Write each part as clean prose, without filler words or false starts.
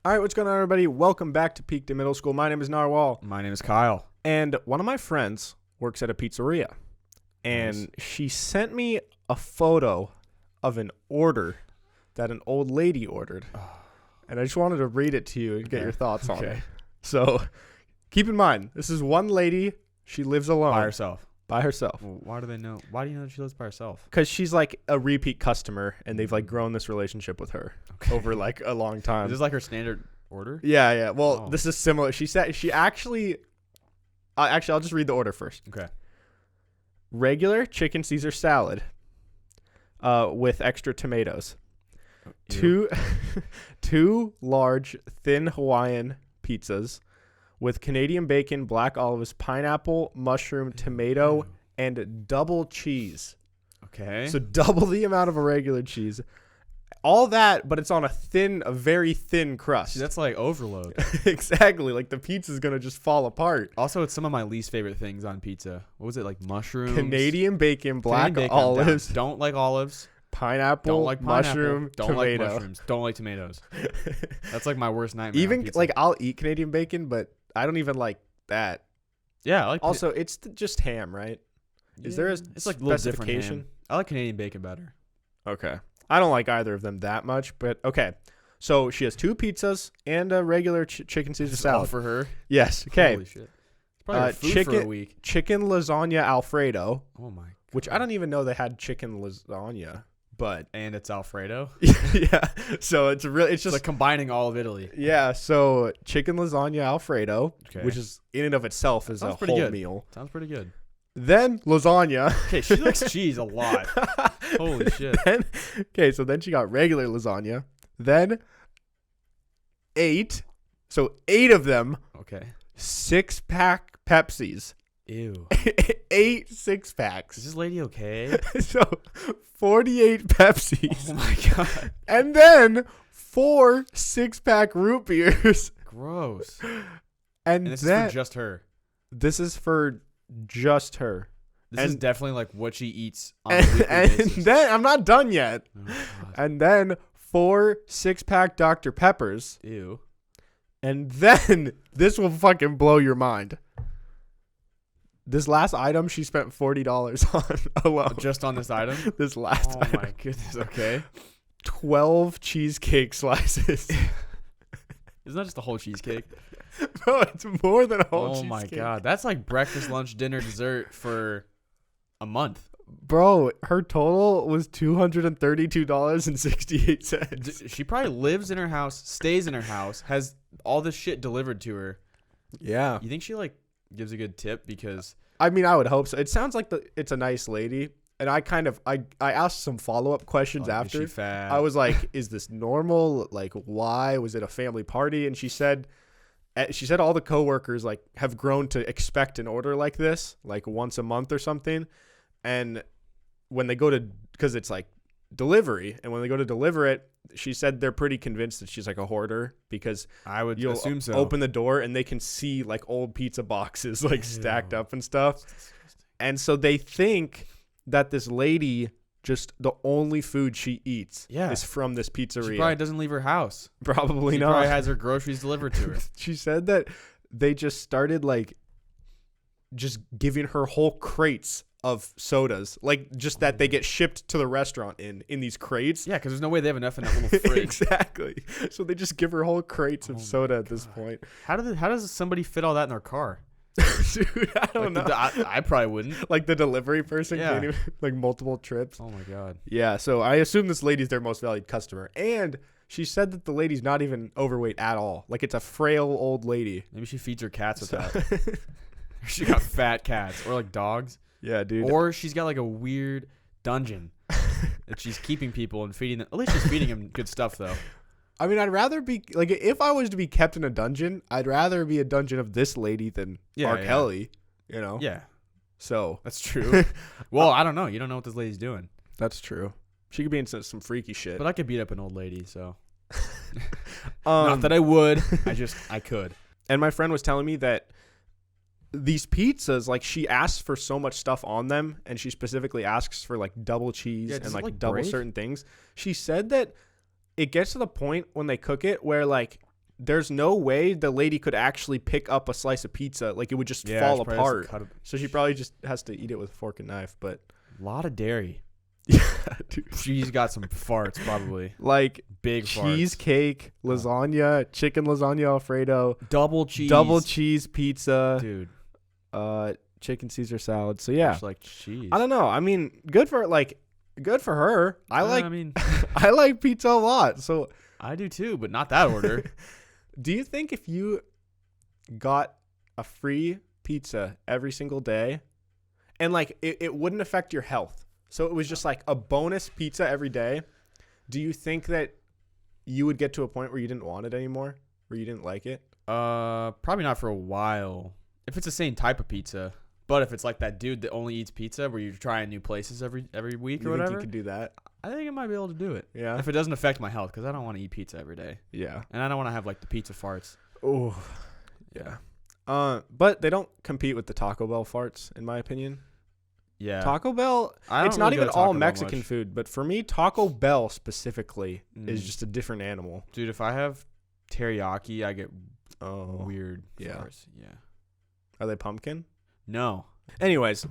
All right, what's going on, everybody? Welcome back to Peaked in Middle School. My name is Narwhal. My name is Kyle. And one of my friends works at a pizzeria. And Nice. she sent me a photo of an order that an old lady ordered. And I just wanted to read it to you and get your thoughts on it. So keep in mind, this is one lady. She lives alone. By herself. By herself. Well, why do they know? Why do you know she lives by herself? Because she's like a repeat customer, and they've like grown this relationship with her over like a long time. Is this like her standard order? Yeah. Well, this is similar. She said she actually I'll just read the order first. Okay. Regular chicken Caesar salad with extra tomatoes. Ew. Two large thin Hawaiian pizzas with Canadian bacon, black olives, pineapple, mushroom, tomato, and double cheese. Okay. So double the amount of a regular cheese. All that, but it's on a very thin crust. See, that's like overload. Exactly. Like the pizza's going to just fall apart. Also, it's some of my least favorite things on pizza. What was it? Like mushrooms? Canadian bacon, black Canadian bacon, olives. Don't like olives. Pineapple, Don't like pineapple. mushroom, Don't tomato. like mushrooms. Don't like tomatoes. That's like my worst nightmare. on Even pizza. like I'll eat Canadian bacon, but I don't even like that. yeah, I like Also, it's just ham, right? Is there a it's like a little different specification? ham. I like Canadian bacon better. Okay. I don't like either of them that much, but okay. So she has two pizzas and a regular chicken Caesar This is all salad. for her. Yes. Okay. Holy shit. It's probably her food for a week. Chicken lasagna Alfredo, Oh my. God. which I don't even know they had chicken lasagna, but And it's Alfredo. yeah. So it's It's just like combining all of Italy. yeah. So chicken lasagna Alfredo, Okay. which is in and of itself is a sounds pretty whole good. meal. Sounds pretty good. Then lasagna. Okay, she likes cheese a lot. Holy shit. So then she got regular lasagna. Then eight of them, Okay. 6-pack Pepsis. Ew. 8 Is 6-packs. this lady okay? So 48 Pepsis. Oh my god. And then 4 6-pack root beers. Gross. And And this then is for just her. this is for just her. This is And- definitely like what she eats on a weekly And basis. then I'm not done yet. Oh my god. And then 4 6-pack Dr. Peppers. Ew. And then this will fucking blow your mind. This last item she spent $40 on alone. Just on this item? This last Oh item. my goodness. Okay. 12 cheesecake slices. Isn't that just a whole cheesecake? Bro, it's more than a whole Oh cheesecake. my god. That's like breakfast, lunch, dinner, dessert for a month. Bro, her total was $232.68. She probably lives in her house, stays in her house, has all this shit delivered to her. Yeah. You think she like gives a good tip? Because I mean, I would hope so. It sounds like it's a nice lady. And I asked some follow-up questions after. Is she fat? I was like, is this normal? Like, why? Was it a family party? And she said all the coworkers like have grown to expect an order like this, like once a month or something. And when they go to, because it's like delivery, and when they go to deliver it, she said they're pretty convinced that she's like a hoarder because I would you'll assume so. open the door and they can see like old pizza boxes like stacked up and stuff. And so they think that this lady, just the only food she eats is from this pizzeria. She probably doesn't leave her house. Probably She not. probably has her groceries delivered to her. She said that they just started like just giving her whole crates of sodas, like just that they get shipped to the restaurant in these crates. Yeah, because there's no way they have enough in that little fridge. Exactly. So they just give her whole crates of soda at this point. How does somebody fit all that in their car? Dude, I don't know. I probably wouldn't. Like the delivery person Yeah. can't even, like multiple trips. Oh my god. Yeah, so I assume this lady's their most valued customer. And she said that the lady's not even overweight at all. Like it's a frail old lady. Maybe she feeds her cats with that. She got fat cats or like dogs. Yeah, dude. Or she's got like a weird dungeon that she's keeping people and feeding them. At least she's feeding them good stuff though. I mean, I'd rather be like, if I was to be kept in a dungeon, I'd rather be a dungeon of this lady than R. Kelly, you know? Yeah, So that's true. Well, I don't know. You don't know what this lady's doing. that's true. She could be in some freaky shit. But I could beat up an old lady, so. Not that I would. I could. And my friend was telling me that these pizzas, like she asks for so much stuff on them, and she specifically asks for like double cheese Yeah, and does it, like like, double break? certain things. She said that it gets to the point when they cook it where like there's no way the lady could actually pick up a slice of pizza. Like, it would just fall she probably has to apart. cut it. So she probably just has to eat it with a fork and knife. But A lot of dairy. yeah, dude. She's got some farts, probably. Like Big cheesecake, lasagna, chicken lasagna Alfredo, farts. Double cheese pizza, Dude. Chicken Caesar salad. So yeah, Like cheese. I don't know. I mean, good for her. I mean, I like pizza a lot. So I do too, but not that order. do you think if you got a free pizza every single day and like it wouldn't affect your health, so it was just like a bonus pizza every day, do you think that you would get to a point where you didn't want it anymore, where you didn't like it? Probably not for a while. If it's the same type of pizza. But if it's like that dude that only eats pizza where you're trying new places every week You or think whatever, you could do that? I think I might be able to do it. Yeah. If it doesn't affect my health, because I don't want to eat pizza every day. Yeah. And I don't want to have like the pizza farts. Oh. Yeah. But they don't compete with the Taco Bell farts, in my opinion. Yeah. Taco Bell, I it's don't not really go even to Taco all Bell Mexican much. food, but for me, Taco Bell specifically is just a different animal. Dude, if I have teriyaki, I get weird yeah. farts. Yeah. Are they pumpkin? No. Anyways,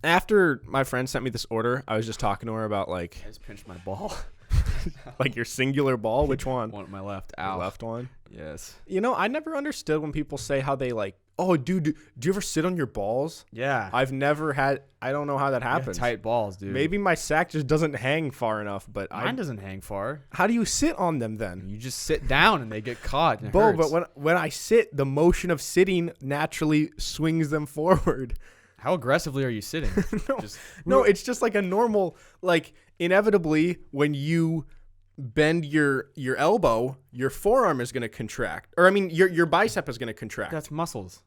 after my friend sent me this order, I was just talking to her about like I just pinched my ball. like your singular ball. Which one? One at my left. The Ow. left one. Yes. You know, I never understood when people say how they like, oh, dude, do you ever sit on your balls? Yeah. I don't know how that You have happens. tight balls, dude. Maybe my sack just doesn't hang far enough, but Mine doesn't hang far. how do you sit on them then? You just sit down and they get caught. And it Bo, hurts. but when I sit, the motion of sitting naturally swings them forward. How aggressively are you sitting? No, it's just like a normal, like inevitably when you bend your elbow, your forearm is going to contract. Or I mean, your bicep is going to contract. That's muscles.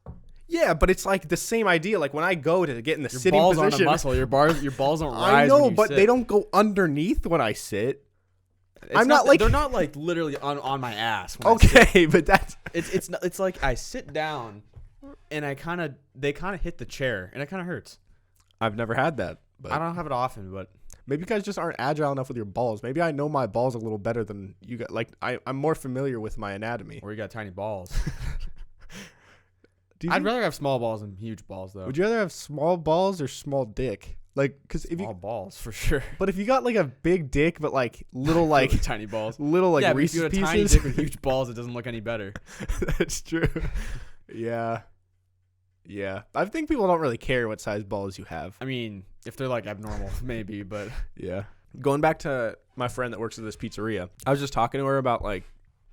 Yeah, but it's like the same idea. Like when I go to get in the Your sitting balls position. aren't a muscle. Your balls don't rise. I know, when you but sit. they don't go underneath when I sit. It's I'm not like- they're not like literally on my ass. When I sit. Okay, but that's It's like I sit down, and they kind of hit the chair, and it kind of hurts. I've never had that. But I don't have it often, but maybe you guys just aren't agile enough with your balls. Maybe I know my balls a little better than you guys. Like I'm more familiar with my anatomy. or you got tiny balls. Do you I'd think- rather have small balls than huge balls, though. Would you rather have small balls or small dick? Like, cause if Small you, balls for sure. but if you got like a big dick, but like little like Really tiny balls. little like Yeah, but if Reese's you had a tiny pieces. dick with huge balls, it doesn't look any better. That's true. Yeah. Yeah. I think people don't really care what size balls you have. I mean, if they're like abnormal, maybe, but Yeah. Going back to my friend that works at this pizzeria, I was just talking to her about like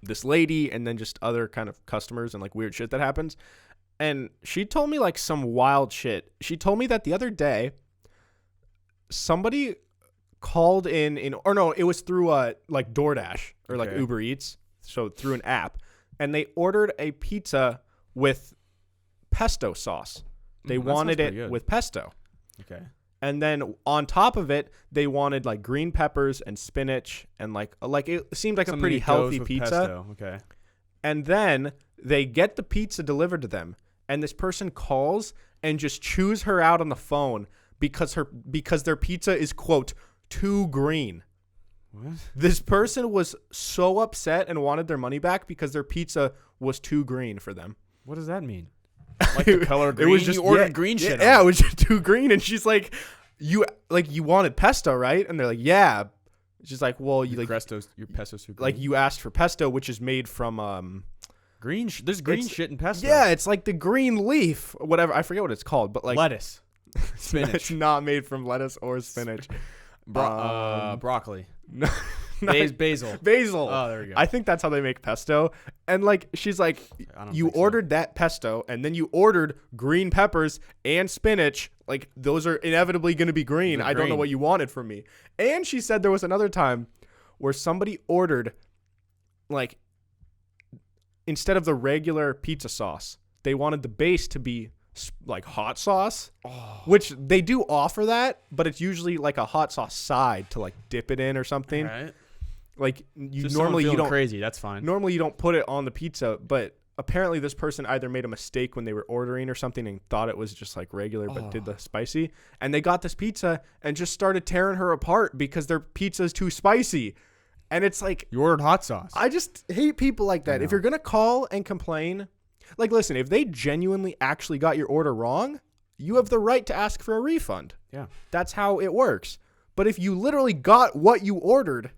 this lady and then just other kind of customers and like weird shit that happens. And she told me like some wild shit. She told me that the other day somebody called or no, it was through like DoorDash or like Okay. Uber Eats, so through an app, and they ordered a pizza with pesto sauce. They that sounds wanted pretty it good. with pesto. okay. And then on top of it, they wanted like green peppers and spinach and like it seemed like Something a pretty that healthy goes with pizza. pesto. Okay. And then they get the pizza delivered to them, and this person calls and just chews her out on the phone because their pizza is quote too green. What? This person was so upset and wanted their money back because their pizza was too green for them. What does that mean? Like the color green? It was just you ordered green shit. Yeah, it was just too green, and she's like, you wanted pesto, right? And they're like, yeah. She's like, well, you like your pesto soup. like you asked for pesto, which is made from green. There's green it's- shit in pesto. yeah, it's like the green leaf, or whatever. I forget what it's called, but like lettuce, it's spinach, not made from lettuce or spinach. broccoli, No, basil. basil. Oh, there we go. I think that's how they make pesto. And like she's like, I don't you think so. ordered that pesto, and then you ordered green peppers and spinach. Like those are inevitably going to be green. They're I don't know green. what you wanted from me. And she said there was another time where somebody ordered like instead of the regular pizza sauce, they wanted the base to be like hot sauce, which they do offer that, but it's usually like a hot sauce side to like dip it in or something. Right. Like you So normally you don't crazy. That's fine. normally you don't put it on the pizza, but apparently this person either made a mistake when they were ordering or something and thought it was just like regular but did the spicy, and they got this pizza and just started tearing her apart because their pizza is too spicy. And it's like, You ordered hot sauce. I just hate people like that. If you're going to call and complain, like, listen, if they genuinely actually got your order wrong, you have the right to ask for a refund. Yeah. That's how it works. But if you literally got what you ordered,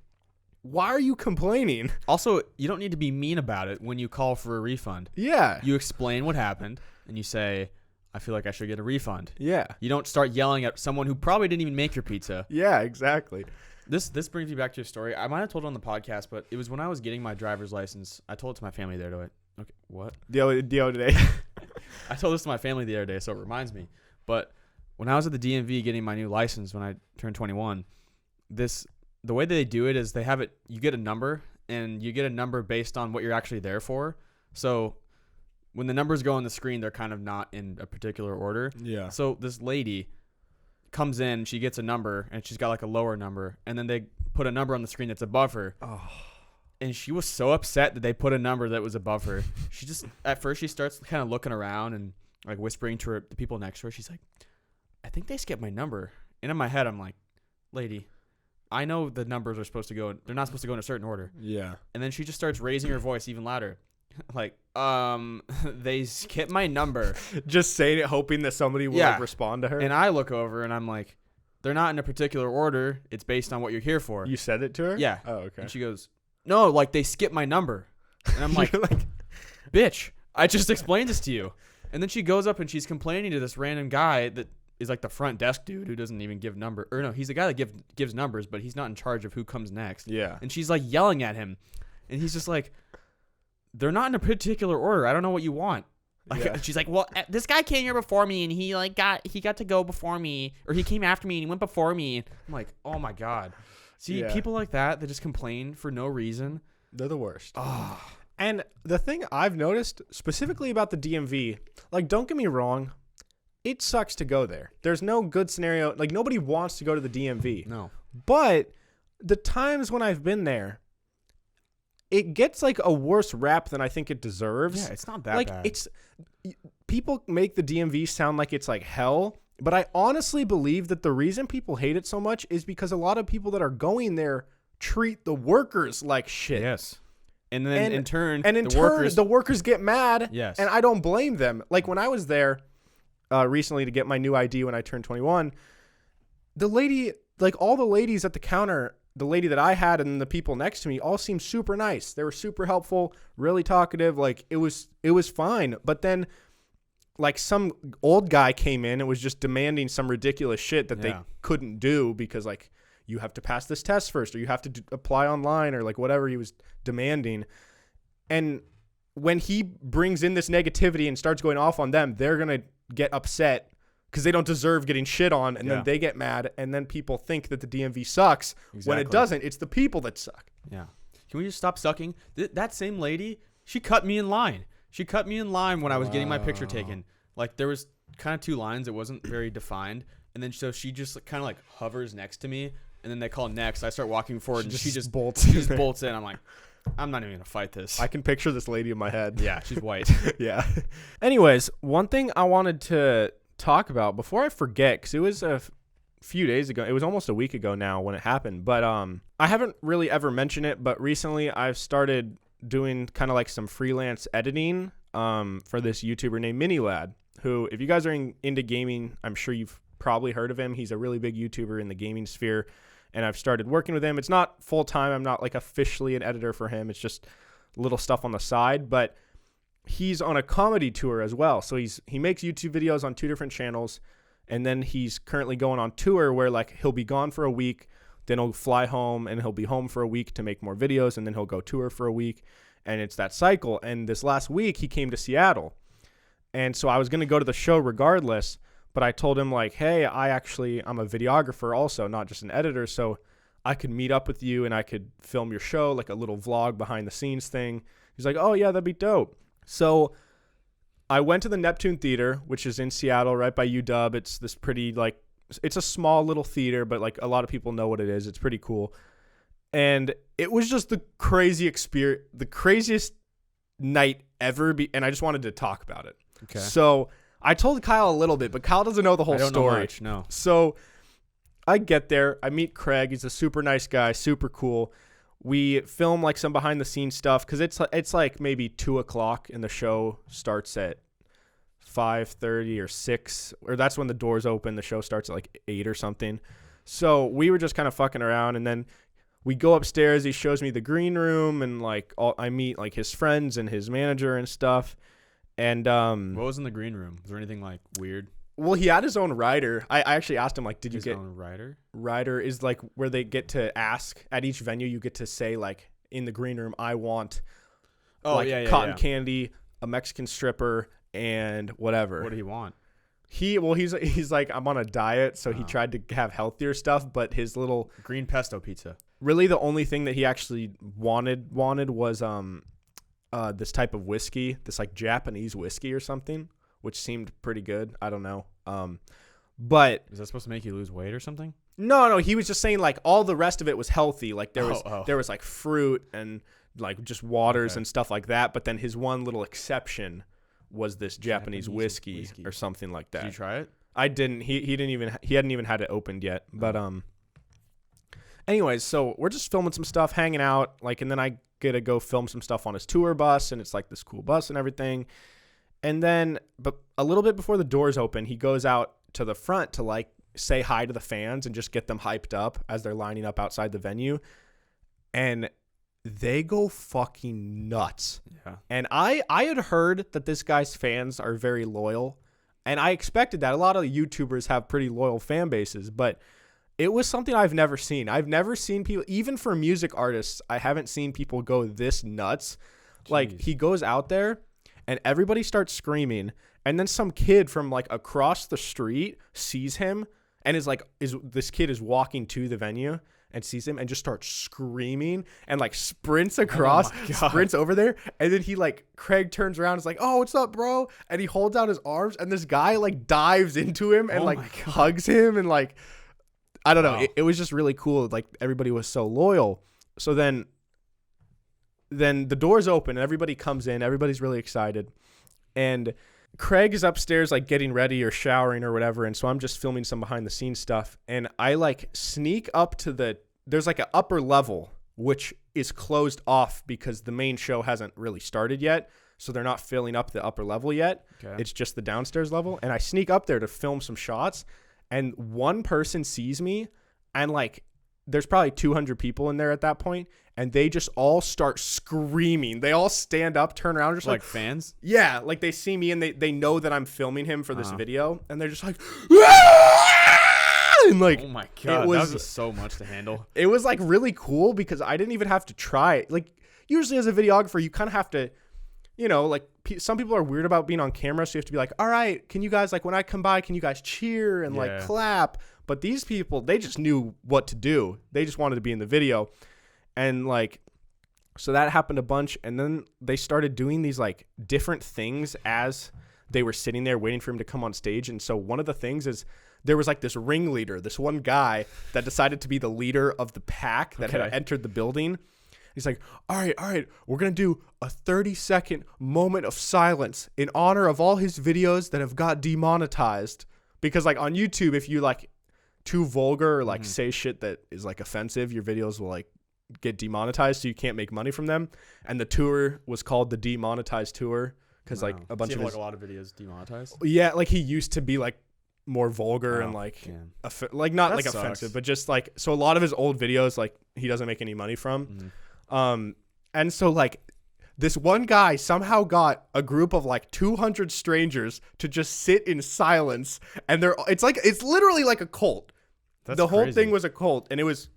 why are you complaining? Also, you don't need to be mean about it when you call for a refund. Yeah. You explain what happened, and you say, I feel like I should get a refund. Yeah. You don't start yelling at someone who probably didn't even make your pizza. Yeah, exactly. This brings me back to a story. I might have told it on the podcast, but it was when I was getting my driver's license. I told it to my family the other day. Okay, what? The other day. I told this to my family the other day, so it reminds me. But when I was at the DMV getting my new license when I turned 21, the way they do it is they have it. You get a number, and you get a number based on what you're actually there for. So when the numbers go on the screen, they're kind of not in a particular order. Yeah. So this lady comes in, she gets a number, and she's got like a lower number, and then they put a number on the screen that's above her. Oh. And she was so upset that they put a number that was above her. She just, at first, she starts kind of looking around and like whispering to the people next to her. She's like, I think they skipped my number. And in my head, I'm like, lady, I know the numbers are supposed to go, they're not supposed to go in a certain order. Yeah. And then she just starts raising her voice even louder. Like, they skipped my number. Just saying it, hoping that somebody will like, respond to her. And I look over and I'm like, they're not in a particular order. It's based on what you're here for. You said it to her? Yeah. Oh, okay. And she goes, no, like they skipped my number. And I'm like, bitch, I just explained this to you. And then she goes up and she's complaining to this random guy that is like the front desk dude who doesn't even give number. Or no, he's the guy that gives numbers, but he's not in charge of who comes next. Yeah. And she's like yelling at him. And he's just like, they're not in a particular order. I don't know what you want. Like, Yeah. She's like, well, this guy came here before me and he got to go before me, or he came after me and he went before me. I'm like, oh my God. See, Yeah. people like that just complain for no reason. They're the worst. Oh. And the thing I've noticed specifically about the DMV, like, don't get me wrong, it sucks to go there. There's no good scenario. Like, nobody wants to go to the DMV. No. But the times when I've been there, it gets like a worse rap than I think it deserves. Yeah, it's not that like, bad. People make the DMV sound like it's like hell, but I honestly believe that the reason people hate it so much is because a lot of people that are going there treat the workers like shit. Yes. And then in turn, the workers get mad. Yes. And I don't blame them. Like when I was there recently to get my new ID when I turned 21, the lady, like all the ladies at the counter, the lady that I had and the people next to me all seemed super nice. They were super helpful, really talkative. Like it was fine. But then like some old guy came in and was just demanding some ridiculous shit that they couldn't do because like you have to pass this test first, or you have to apply online, or like whatever he was demanding. And when he brings in this negativity and starts going off on them, they're going to get upset because they don't deserve getting shit on. And then they get mad. And then people think that the DMV sucks when it doesn't. It's the people that suck. Yeah. Can we just stop sucking? That same lady, she cut me in line. She cut me in line when I was getting my picture taken. Like there was kind of two lines. It wasn't very defined. And then so she just kind of like hovers next to me. And then they call next. I start walking forward, and she just bolts in. I'm like, I'm not even going to fight this. I can picture this lady in my head. Yeah, she's white. Yeah. Anyways, one thing I wanted to talk about before I forget, because it was a few days ago. It was almost a week ago now when it happened. But I haven't really ever mentioned it, but recently I've started doing kind of like some freelance editing for this YouTuber named MiniLad, who, if you guys are into gaming, I'm sure you've probably heard of him. He's a really big YouTuber in the gaming sphere. And I've started working with him. It's not full time. I'm not like officially an editor for him. It's just little stuff on the side. But he's on a comedy tour as well. So he makes YouTube videos on 2 different channels. And then he's currently going on tour where like he'll be gone for a week. Then he'll fly home and he'll be home for a week to make more videos. And then he'll go tour for a week. And it's that cycle. And this last week he came to Seattle. And so I was going to go to the show regardless. But I told him like, hey, I'm a videographer also, not just an editor. So I could meet up with you and I could film your show, like a little vlog behind the scenes thing. He's like, oh yeah, that'd be dope. So I went to the Neptune Theater, which is in Seattle, right by UW. It's this pretty like, it's a small little theater, but like a lot of people know what it is. It's pretty cool. And it was just the crazy experience, the craziest night ever. And I just wanted to talk about it. Okay. So I told Kyle a little bit, but Kyle doesn't know the whole story. Know much, no. So I get there. I meet Craig. He's a super nice guy, super cool. we film like some behind the scenes stuff because it's like maybe 2:00 and the show starts at 5:30 or 6, or that's when the doors open. The show starts at like 8 or something. So we were just kind of fucking around, and then we go upstairs. He shows me the green room, and like I meet like his friends and his manager and stuff. And what was in the green room? Was there anything like weird? Well, he had his own rider. I actually asked him, like, did you His get own rider? rider is like where they get to ask at each venue. You get to say like in the green room, I want cotton candy, a Mexican stripper, and whatever. What did he want? He's like, I'm on a diet, so he tried to have healthier stuff, but his little green pesto pizza. Really, the only thing that he actually wanted was this type of whiskey, this like Japanese whiskey or something, which seemed pretty good. I don't know. But is that supposed to make you lose weight or something? No. He was just saying like all the rest of it was healthy. Like there was like fruit and like just waters and stuff like that. But then his one little exception was this Japanese whiskey or something like that. Did you try it? I didn't. He hadn't even had it opened yet. But anyways, so we're just filming some stuff, hanging out, like, and then I get to go film some stuff on his tour bus, and it's like this cool bus and everything. And then, but a little bit before the doors open, he goes out to the front to like say hi to the fans and just get them hyped up as they're lining up outside the venue. And they go fucking nuts. Yeah. And I had heard that this guy's fans are very loyal, and I expected that. A lot of YouTubers have pretty loyal fan bases, but it was something I've never seen. I've never seen people, even for music artists, I haven't seen people go this nuts. Jeez. Like, he goes out there and everybody starts screaming, and then some kid from like across the street sees him and this kid is walking to the venue and sees him and just starts screaming and like sprints across, sprints over there. And then Craig turns around and is like, oh, what's up, bro? And he holds out his arms, and this guy like dives into him and hugs him, and like, I don't know. It was just really cool. Like, everybody was so loyal. So then the doors open and everybody comes in. Everybody's really excited. And Craig is upstairs like getting ready or showering or whatever. And so I'm just filming some behind the scenes stuff. And I like sneak up to there's like an upper level, which is closed off because the main show hasn't really started yet. So they're not filling up the upper level yet. Okay. It's just the downstairs level. And I sneak up there to film some shots. And one person sees me, and like there's probably 200 people in there at that point, and they just all start screaming. They all stand up, turn around, just like fans? Yeah, like they see me and they know that I'm filming him for this video, and they're just like, and like, oh my God, that would be so much to handle. It was like really cool because I didn't even have to try it. Like, usually as a videographer, you kind of have to, you know, like some people are weird about being on camera, so you have to be like, all right, can you guys, like, when I come by, can you guys cheer and like clap? But these people, they just knew what to do. They just wanted to be in the video. And like, so that happened a bunch. And then they started doing these like different things as they were sitting there waiting for him to come on stage. And so one of the things is there was like this ringleader, this one guy that decided to be the leader of the pack that had entered the building. He's like, all right, we're going to do a 30-second moment of silence in honor of all his videos that have got demonetized. Because like on YouTube, if you like too vulgar or like say shit that is like offensive, your videos will like get demonetized, so you can't make money from them. And the tour was called the Demonetized Tour because like a bunch of like a lot of videos demonetized. Yeah, like he used to be like more vulgar and like like not that like sucks. Offensive, but just like, so a lot of his old videos like he doesn't make any money from. And so like this one guy somehow got a group of like 200 strangers to just sit in silence, and it's literally like a cult. The whole thing was a cult, and it was,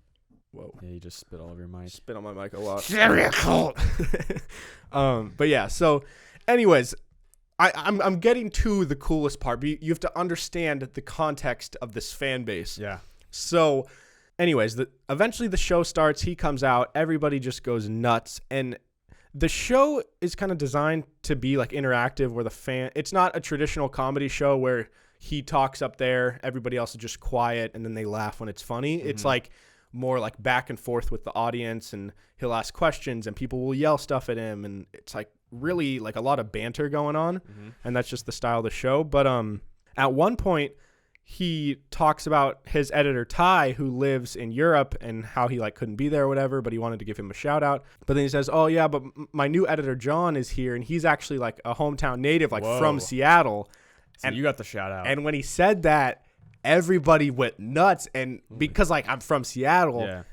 whoa. Yeah, you just spit all over your mic. Spit on my mic a lot. Very a cult. But yeah, so anyways, I'm getting to the coolest part, but you have to understand the context of this fan base. Yeah. So anyways, eventually the show starts. He comes out. Everybody just goes nuts. And the show is kind of designed to be like interactive, where it's not a traditional comedy show where he talks up there, everybody else is just quiet, and then they laugh when it's funny. It's like more like back and forth with the audience, and he'll ask questions and people will yell stuff at him. And it's like really like a lot of banter going on. And that's just the style of the show. But at one point, he talks about his editor Ty, who lives in Europe, and how he like couldn't be there or whatever, but he wanted to give him a shout out. But then he says, "Oh yeah, but my new editor John is here, and he's actually like a hometown native, like Whoa. from Seattle." So And you got the shout out. And when he said that, everybody went nuts, and because like I'm from Seattle, yeah.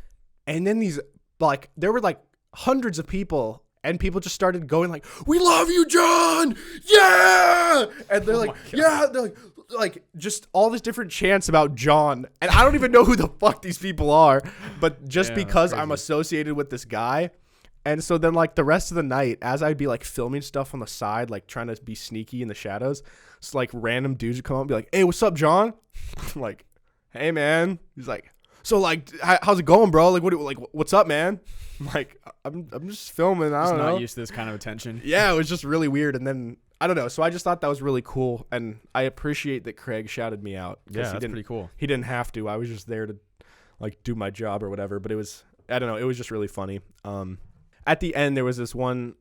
and then these like there were like hundreds of people. And people just started going like, "We love you, John! Yeah!" And they're like, "Yeah!" They're like just all this different chants about John. And I don't even know who the fuck these people are, but just because I'm associated with this guy. And so then like the rest of the night, as I'd be like filming stuff on the side, like trying to be sneaky in the shadows, it's like random dudes would come up and be like, "Hey, what's up, John?" I'm like, "Hey, man." He's like, "So like, how's it going, bro? Like, what's up, man?" I'm like, I'm just filming. I don't know. Not used to this kind of attention. Yeah, it was just really weird. And then I don't know. So I just thought that was really cool, and I appreciate that Craig shouted me out. Yeah, that's pretty cool. He didn't have to. I was just there to like do my job or whatever. But it was, I don't know. It was just really funny. At the end, there was this one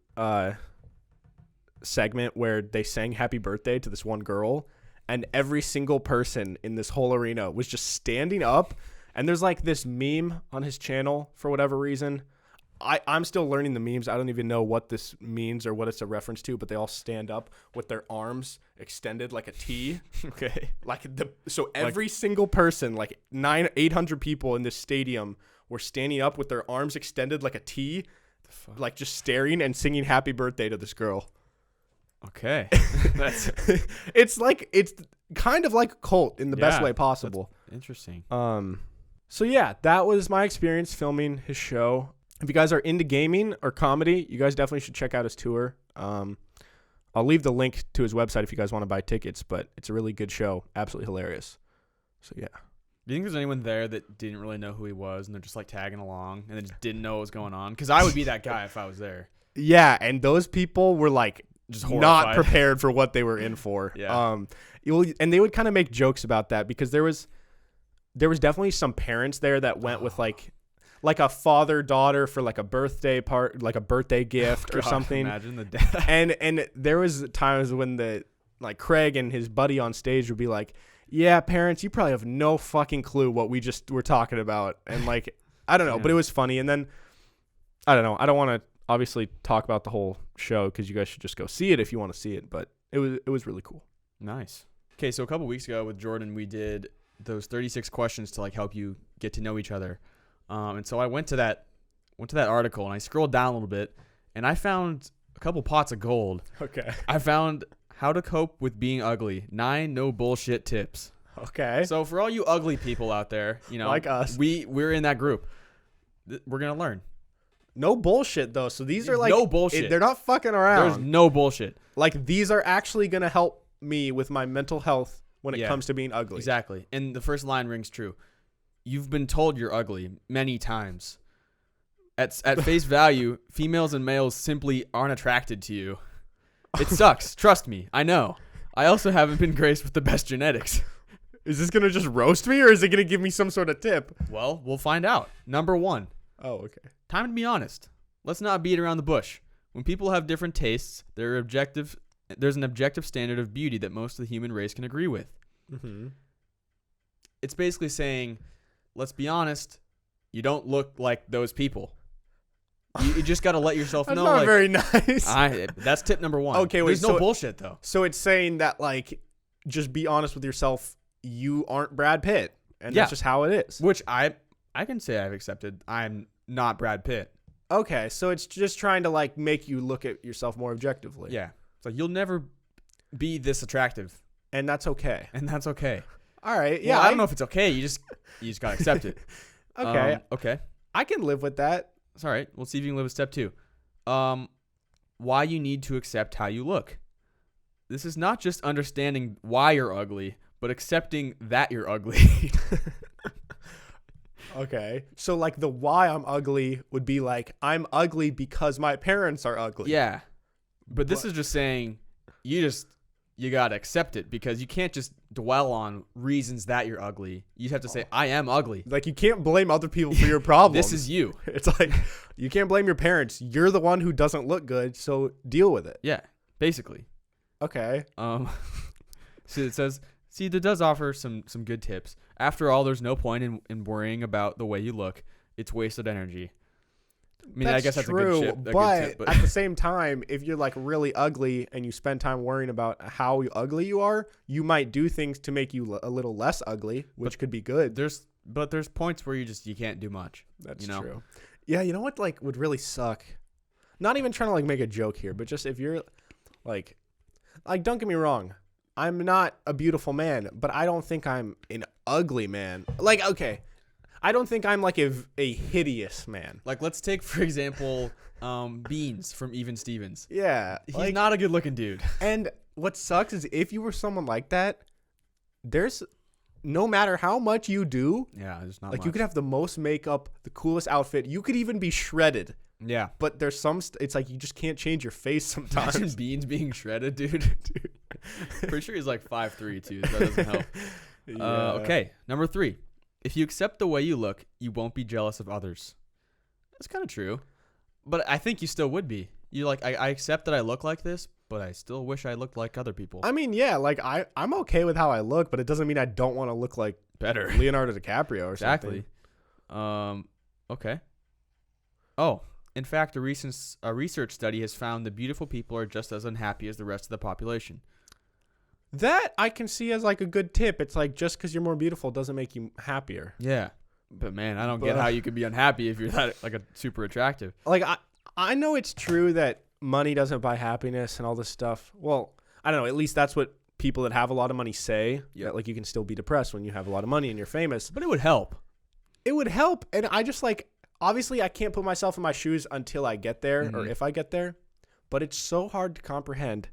segment where they sang "Happy Birthday" to this one girl, and every single person in this whole arena was just standing up. And there's like this meme on his channel for whatever reason. I'm still learning the memes. I don't even know what this means or what it's a reference to, but they all stand up with their arms extended like a T. Okay. So every single person, like 800 people in this stadium were standing up with their arms extended like a T, like just staring and singing "Happy Birthday" to this girl. Okay. That's it's kind of like a cult in the best way possible. Interesting. So yeah, that was my experience filming his show. If you guys are into gaming or comedy, you guys definitely should check out his tour. I'll leave the link to his website if you guys want to buy tickets, but it's a really good show. Absolutely hilarious. So, yeah. Do you think there's anyone there that didn't really know who he was and they're just like tagging along and they just didn't know what was going on? Because I would be that guy if I was there. Yeah, and those people were like just horrified. Not prepared for what they were in for. Yeah. And they would kind of make jokes about that because there was definitely some parents there that went with like a father-daughter for like a birthday like a birthday gift or something. Imagine the dad. And there was times when Craig and his buddy on stage would be like, "Yeah, parents, you probably have no fucking clue what we just were talking about." And like, I don't know, but it was funny. And then I don't know. I don't want to obviously talk about the whole show because you guys should just go see it if you want to see it. But it was really cool. Nice. Okay, so a couple weeks ago with Jordan, we did those 36 questions to like help you get to know each other. And so I went to that article and I scrolled down a little bit and I found a couple pots of gold. Okay. I found how to cope with being ugly. 9 no bullshit tips. Okay. So for all you ugly people out there, like us, we're in that group. We're going to learn. No bullshit though. So these are like no bullshit. They're not fucking around. There's no bullshit. Like these are actually going to help me with my mental health when it comes to being ugly. Exactly. And the first line rings true. You've been told you're ugly many times. At face value, females and males simply aren't attracted to you. It sucks. Trust me. I know. I also haven't been graced with the best genetics. Is this going to just roast me or is it going to give me some sort of tip? Well, we'll find out. Number 1. Oh, okay. Time to be honest. Let's not beat around the bush. When people have different tastes, there's an objective standard of beauty that most of the human race can agree with. Mm-hmm. It's basically saying, let's be honest, you don't look like those people. You just got to let yourself That's know. Not like, very nice. That's tip number 1. Okay, wait. There's no bullshit though. So it's saying that like, just be honest with yourself. You aren't Brad Pitt, and that's just how it is. Which I can say I've accepted. I'm not Brad Pitt. Okay, so it's just trying to like make you look at yourself more objectively. Yeah, it's like you'll never be this attractive, and that's okay. All right. Yeah, well, I don't know if it's okay. You just gotta accept it. Okay. Okay. I can live with that. It's all right. We'll see if you can live with step 2. Why you need to accept how you look. This is not just understanding why you're ugly, but accepting that you're ugly. Okay. So like the why I'm ugly would be like I'm ugly because my parents are ugly. Yeah. But this is just saying you got to accept it because you can't just dwell on reasons that you're ugly. You have to say, I am ugly. Like you can't blame other people for your problems. This is you. It's like you can't blame your parents. You're the one who doesn't look good, so deal with it. Yeah, basically. Okay. So it says, See, that does offer some good tips. After all, there's no point in worrying about the way you look. It's wasted energy. I mean, I guess that's true, a good tip. But at the same time, if you're like really ugly and you spend time worrying about how ugly you are, you might do things to make you a little less ugly, which could be good. there's points where you can't do much. That's you know? true. Yeah, you know what like would really suck? Not even trying to like make a joke here, but just if you're like don't get me wrong, I'm not a beautiful man, but I don't think I'm an ugly man. Like, okay, I don't think I'm like a hideous man. Like, let's take, for example, Beans from Even Stevens. Yeah. He's not a good-looking dude. And what sucks is if you were someone like that, there's no matter how much you do, Yeah, there's not like much. you could have the most makeup, the coolest outfit. You could even be shredded. Yeah. But there's it's like you just can't change your face sometimes. Imagine Beans being shredded, dude. Pretty sure he's like 5'3", too, so that doesn't help. Yeah. Okay, number 3. If you accept the way you look, you won't be jealous of others. That's kind of true. But I think you still would be. You like, I accept that I look like this, but I still wish I looked like other people. I mean, yeah, like I'm okay with how I look, but it doesn't mean I don't want to look like Better. Leonardo DiCaprio or Exactly. something. Okay. Oh, in fact, a research study has found that beautiful people are just as unhappy as the rest of the population. That I can see as like a good tip. It's like just because you're more beautiful doesn't make you happier. Yeah. But man, I don't get how you could be unhappy if you're that like a super attractive. Like I know it's true that money doesn't buy happiness and all this stuff. Well, I don't know. At least that's what people that have a lot of money say. Yeah. That like you can still be depressed when you have a lot of money and you're famous. But it would help. It would help, and I just like obviously I can't put myself in my shoes until I get there or if I get there. But it's so hard to comprehend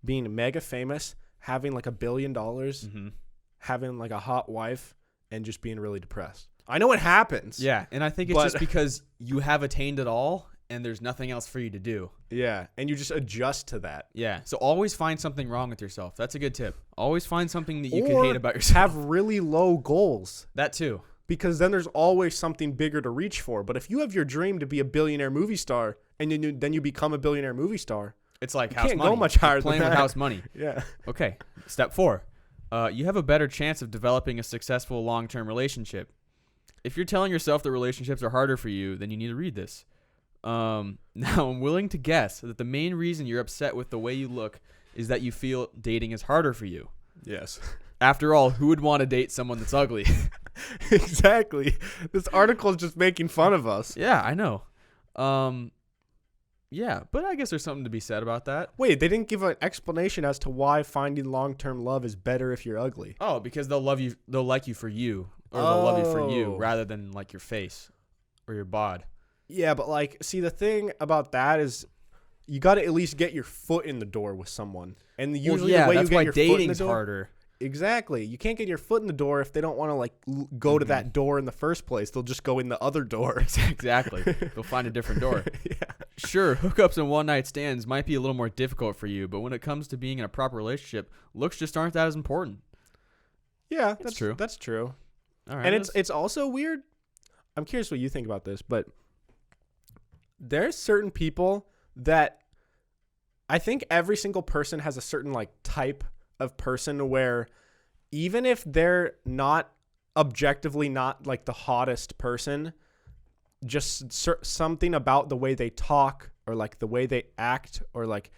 being mega famous, having like $1 billion, having like a hot wife, and just being really depressed. I know it happens. Yeah, and I think it's just because you have attained it all and there's nothing else for you to do. Yeah, and you just adjust to that. Yeah, so always find something wrong with yourself. That's a good tip. Always find something that you Or can hate about yourself. Have really low goals. That too. Because then there's always something bigger to reach for. But if you have your dream to be a billionaire movie star and then you become a billionaire movie star, It's like you house can't money. go much higher You're playing than with that. house money. Yeah. Okay, step 4. You have a better chance of developing a successful long-term relationship. If you're telling yourself that relationships are harder for you, then you need to read this. Now, I'm willing to guess that the main reason you're upset with the way you look is that you feel dating is harder for you. Yes. After all, who would want to date someone that's ugly? Exactly. This article is just making fun of us. Yeah, I know. Yeah, but I guess there's something to be said about that. Wait, they didn't give an explanation as to why finding long-term love is better if you're ugly. Oh, because they'll like you for you, or they'll love you for you Oh. rather than like your face or your bod. Yeah, but like, see, the thing about that is you got to at least get your foot in the door with someone. And usually the way you get your foot in the dating's door, harder. Exactly. You can't get your foot in the door if they don't want to like go to that door in the first place. They'll just go in the other door. Exactly. They'll find a different door. Yeah. Sure, hookups and one-night stands might be a little more difficult for you, but when it comes to being in a proper relationship, looks just aren't that as important. Yeah, That's true. That's true. All right. And it's also weird. I'm curious what you think about this, but there's certain people that I think every single person has a certain like type of person where even if they're not objectively not like the hottest person, just something about the way they talk or like the way they act or like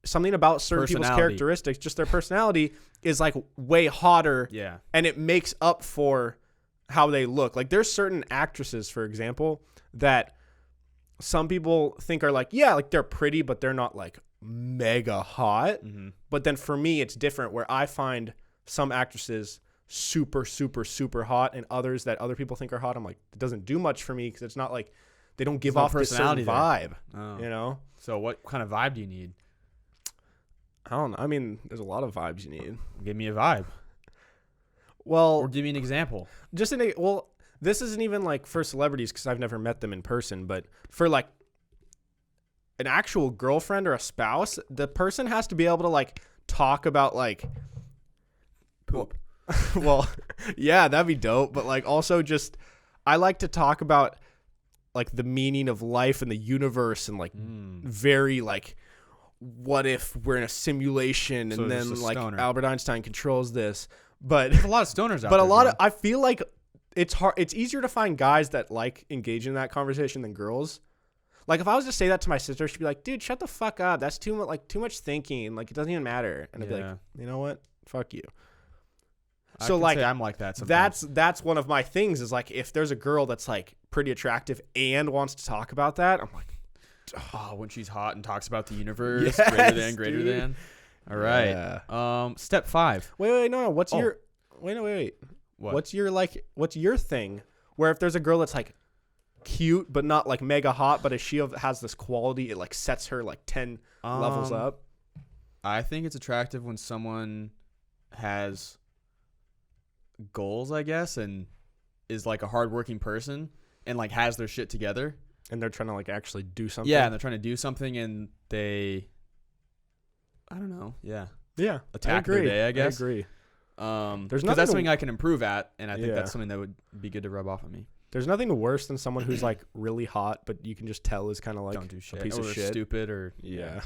something about certain people's characteristics, just their personality is like way hotter. Yeah. And it makes up for how they look. Like there's certain actresses, for example, that some people think are like, yeah, like they're pretty, but they're not like mega hot. But then for me, it's different where I find some actresses super, super, super hot and others that other people think are hot. I'm like, it doesn't do much for me because it's not like they don't give off this certain vibe, you know? So what kind of vibe do you need? I don't know. I mean, there's a lot of vibes you need. Give me a vibe. Well, Or give me an example. this isn't even like for celebrities because I've never met them in person, but for like an actual girlfriend or a spouse, the person has to be able to like talk about like Poop. Well, yeah, that'd be dope. But like also just, I like to talk about like the meaning of life and the universe and like very like what if we're in a simulation So and just then a like stoner. Albert Einstein controls this, but There's a lot of stoners out but there. a lot bro. of I feel like it's hard. It's easier to find guys that like engage in that conversation than girls. Like if I was to say that to my sister, she'd be like, "Dude, shut the fuck up. That's too much thinking. Like it doesn't even matter." And I'd be like, "You know what? Fuck you." I So can like say I'm like that sometimes. that's one of my things is like if there's a girl that's like pretty attractive and wants to talk about that, I'm like, oh, when she's hot and talks about the universe, Yes, greater dude. than. All right. Yeah. Step 5. Wait, no. What's Oh. your wait. What? What's your thing where if there's a girl that's like cute but not like mega hot, but if she has this quality, it like sets her like 10 levels up? I think it's attractive when someone has goals, I guess, and is like a hardworking person and like has their shit together. And they're trying to like actually do something. Yeah, and they're trying to do something and they, I don't know, yeah, Yeah. attack their day, I guess. I agree. There's There's because nothing that's something I can improve at, and I think Yeah. that's something that would be good to rub off on me. There's nothing worse than someone who's like really hot, but you can just tell is kind of like Don't do shit. a piece or of they're shit. stupid or Yeah.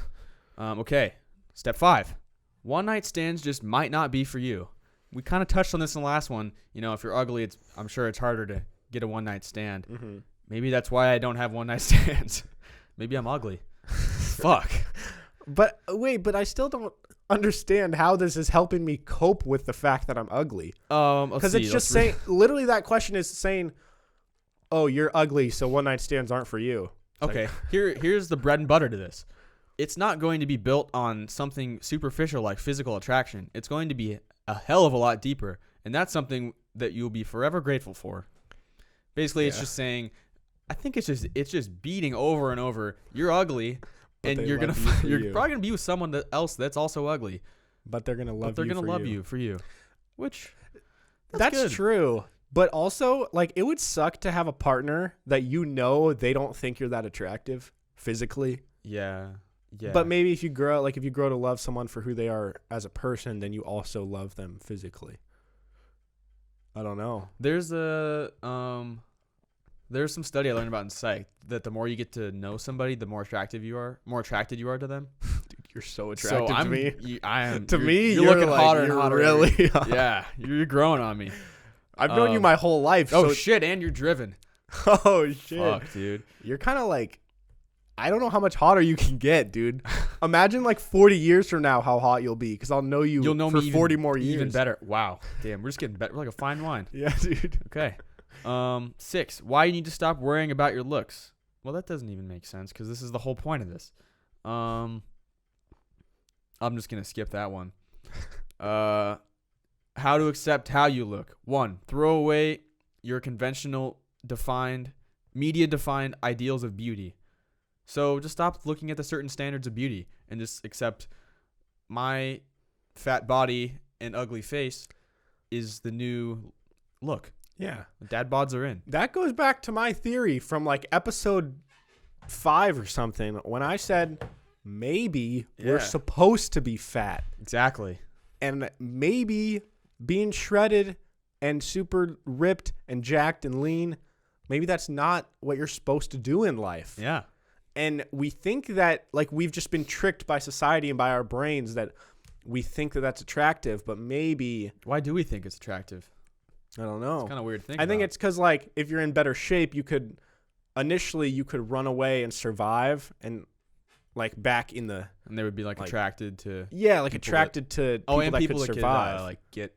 Okay. Step 5. One night stands just might not be for you. We kind of touched on this in the last one. You know, if you're ugly, I'm sure it's harder to get a one night stand. Mm-hmm. Maybe that's why I don't have one night stands. Maybe I'm ugly. Fuck. But wait, I still don't understand how this is helping me cope with the fact that I'm ugly. Because it's just saying, literally, that question is saying, "Oh, you're ugly, so one night stands aren't for you." It's Okay, like, here's the bread and butter to this. It's not going to be built on something superficial like physical attraction. It's going to be a hell of a lot deeper, and that's something that you'll be forever grateful for. Basically, it's Yeah. just saying, I think it's just beating over and over. You're ugly, But and they you're love you for you're you. probably gonna be with someone else that's also ugly, but they're gonna love but they're you. gonna for love you. you for you, which That's good. true. But also, like, it would suck to have a partner that you know they don't think you're that attractive physically. Yeah. But maybe if you grow to love someone for who they are as a person, then you also love them physically. I don't know. There's some study I learned about in psych that the more you get to know somebody, the more attracted you are to them. Dude, you're so attractive to me. I am. To me, you're looking like, hotter and you're hotter. really Yeah, you're growing on me. I've known you my whole life. Oh so shit, and you're driven. Oh shit. Fuck, dude. You're kind of like, I don't know how much hotter you can get, dude. Imagine like 40 years from now how hot you'll be, because I'll know you. You'll know for me 40 more years. even better. Wow, damn, we're just getting better. We're like a fine wine. Yeah, dude. Okay. 6. Why you need to stop worrying about your looks? Well, that doesn't even make sense because this is the whole point of this. I'm just gonna skip that one. How to accept how you look. 1. Throw away your media-defined ideals of beauty. So just stop looking at the certain standards of beauty and just accept my fat body and ugly face is the new look. Yeah. Dad bods are in. That goes back to my theory from like episode 5 or something when I said maybe we're supposed to be fat. Exactly. And maybe being shredded and super ripped and jacked and lean, maybe that's not what you're supposed to do in life. Yeah. And we think that, like, we've just been tricked by society and by our brains that we think that that's attractive, but maybe... Why do we think it's attractive? I don't know. It's kind of weird to think I think about. it's because, like, if you're in better shape, you could run away and survive and, like, back in the... And they would be, like attracted to... Yeah, like, people attracted to people and that people could that survive. could, get,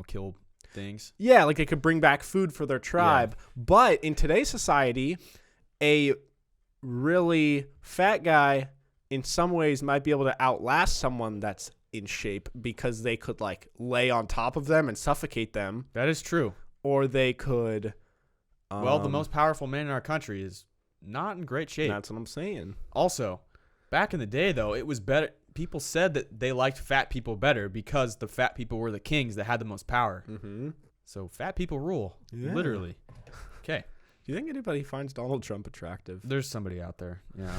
kill things. Yeah, like, they could bring back food for their tribe. Yeah. But in today's society, a really fat guy in some ways might be able to outlast someone that's in shape because they could like lay on top of them and suffocate them. That is true. Or they could well, the most powerful man in our country is not in great shape. That's what I'm saying. Also, back in the day though, it was better. People said that they liked fat people better because the fat people were the kings that had the most power. Mm-hmm. So fat people rule, literally. Okay. Do you think anybody finds Donald Trump attractive? There's somebody out there. Yeah.